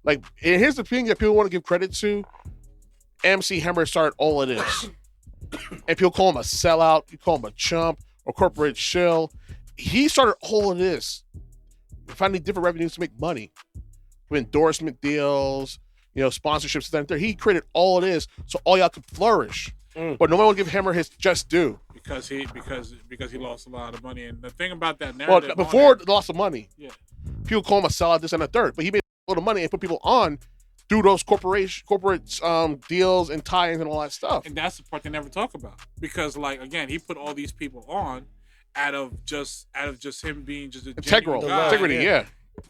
Like, and here's the thing that people want to give credit to. MC Hammer started all of this. And people call him a sellout, you call him a chump, or corporate shill. He started all of this. Finding different revenues to make money. With endorsement deals, sponsorships, and there. He created all of this so all y'all could flourish. But no one will give Hammer his just due. Because he lost a lot of money. And the thing about that narrative... Well, before the loss of money, yeah, people call him a sellout, this and a third. But he made a lot of money and put people on through those corporate deals and tie-ins and all that stuff. And that's the part they never talk about. Because, like, again, he put all these people on out of just him being just a integral guy, integrity, yeah.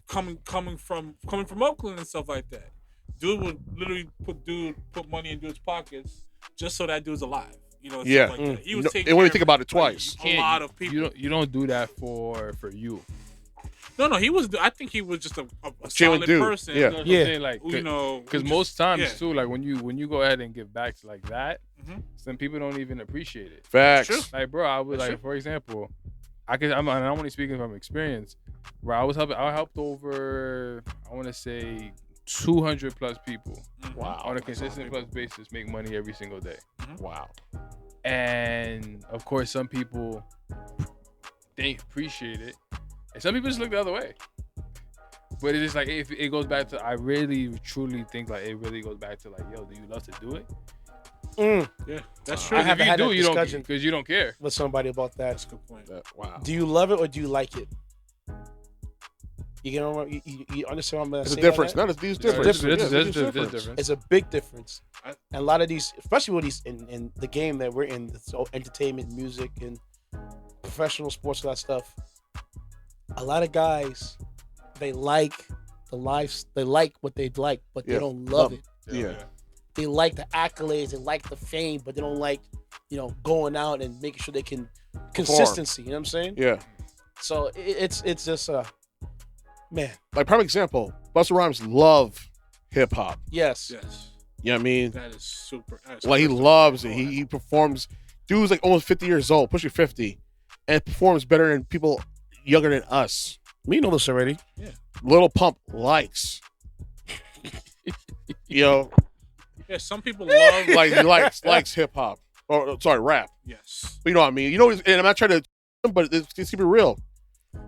Coming from Oakland and stuff like that. Dude would literally put money in dude's pockets just so that dude's alive. Yeah. Like that. He was taking and when you think about it twice, a lot of people. You don't do that for you. No, he was. I think he was just a solid dude. person. Yeah, because most times too, like when you go ahead and give back like that, some people don't even appreciate it. Facts. Like, bro, I was for example, I'm only speaking from experience. Where I helped over, I want to say 200 plus people. Wow. On a consistent plus basis, make money every single day. Wow. And of course, some people they appreciate it, and some people just look the other way. But it's just like it goes back to, I really truly think like it really goes back to like, yo, do you love to do it? Yeah, that's true. I haven't had that discussion because you don't care with somebody about that. That's a good point. Wow. Do you love it or do you like it? You understand what I'm saying? It's a difference. No, it's different. It's a big difference. And a lot of these, especially with these in the game that we're in, so entertainment, music, and professional sports, all that stuff. A lot of guys, they like the lives. They like what they like, but they don't love it. Yeah. They like the accolades, they like the fame, but they don't like, going out and making sure they can consistency. You know what I'm saying? Yeah. So it's just man. Like prime example, Busta Rhymes love hip hop. Yes. Yes. You know what I mean? That is super. Like he loves it. He performs. Dude's like almost 50 years old, pushing 50, and performs better than people younger than us. We know this already. Yeah. Lil Pump likes. Yeah, some people love Like he likes hip hop. Or sorry, rap. Yes. But you know what I mean? And I'm not trying to, but it's keep it real.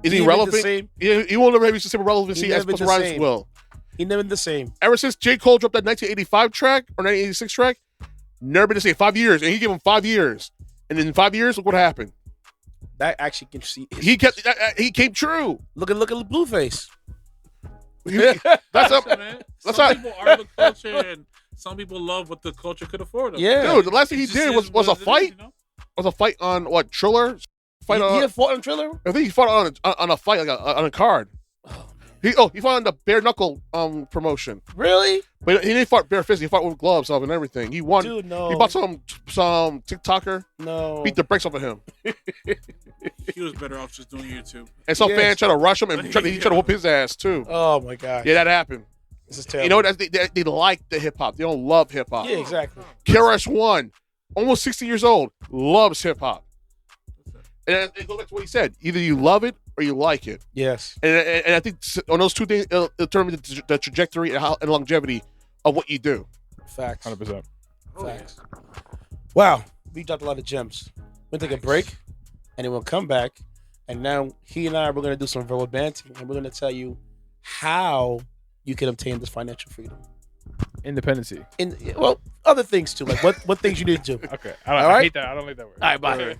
Is he never relevant? the same. He won't ever have the same relevancy He as never Busta the Rhymes same. will. He never the same. Ever since J. Cole dropped that 1985 track or 1986 track, never been the same. 5 years, and he gave him 5 years, and in 5 years, look what happened. That actually can see. He came true. Look at Blueface. That's Listen, man. That's Some not- people are the culture, and some people love what the culture could afford them. Yeah. Dude, the last thing he It just did is was a what it is, fight. you know? Was a fight on what Triller? Fight He on. fought on Triller. I think he fought on a fight like on a card. He fought on the bare knuckle promotion, Really? but he didn't fight bare fist. He fought with gloves on and everything. He won. Dude, no. He bought some TikToker, No. beat the brakes off of him, He was better off just doing YouTube. and some Yes. fan tried to rush him and he tried to whoop his ass too. Oh my God. Yeah, that happened. This is terrible. You know what? They like the hip hop. They don't love hip hop. Yeah, exactly. KRS-One, almost 60 years old, loves hip hop. And it goes back to what he said. Either you love it or you like it. Yes. And I think on those two things, it'll determine the trajectory and longevity of what you do. Facts. 100%. Facts. Wow. We dropped a lot of gems. We're going to take a break, and then we'll come back. And now he and I, we're going to do some verbal banting, and we're going to tell you how you can obtain this financial freedom. Independency. Well, other things too. Like what things you need to do. Okay. All I right. hate that. I don't like that word. All right, bye.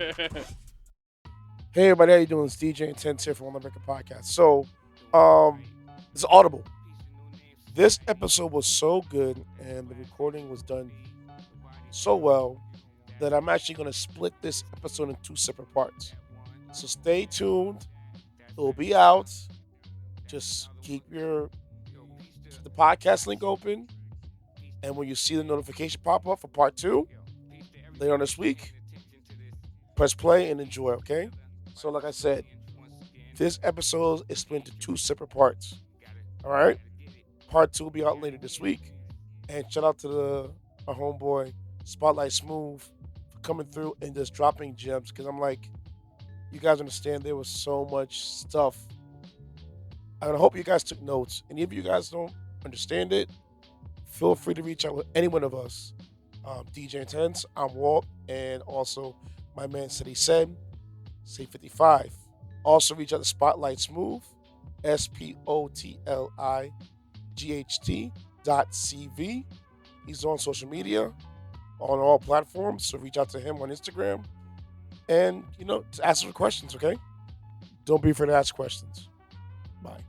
Hey everybody, how you doing? It's DJ Intense here from On the Record Podcast. So, it's Audible. This episode was so good and the recording was done so well that I'm actually going to split this episode in 2 separate parts. So stay tuned. It will be out. Just keep the podcast link open. And when you see the notification pop up for part 2 later on this week, press play and enjoy, okay? So like I said, this episode is split into 2 separate parts. All right? Part 2 will be out later this week. And shout out to my homeboy, Spotlight Smooth, for coming through and just dropping gems. Because I'm like, you guys understand there was so much stuff. And I hope you guys took notes. And if you guys don't understand it, feel free to reach out with any one of us. DJ Intense, I'm Walt, and also my man said he said, say 55. Also reach out to Spotlight Smooth, SPOTLIGHT.CV. He's on social media, on all platforms, so reach out to him on Instagram. And, to ask some questions, okay? Don't be afraid to ask questions. Bye.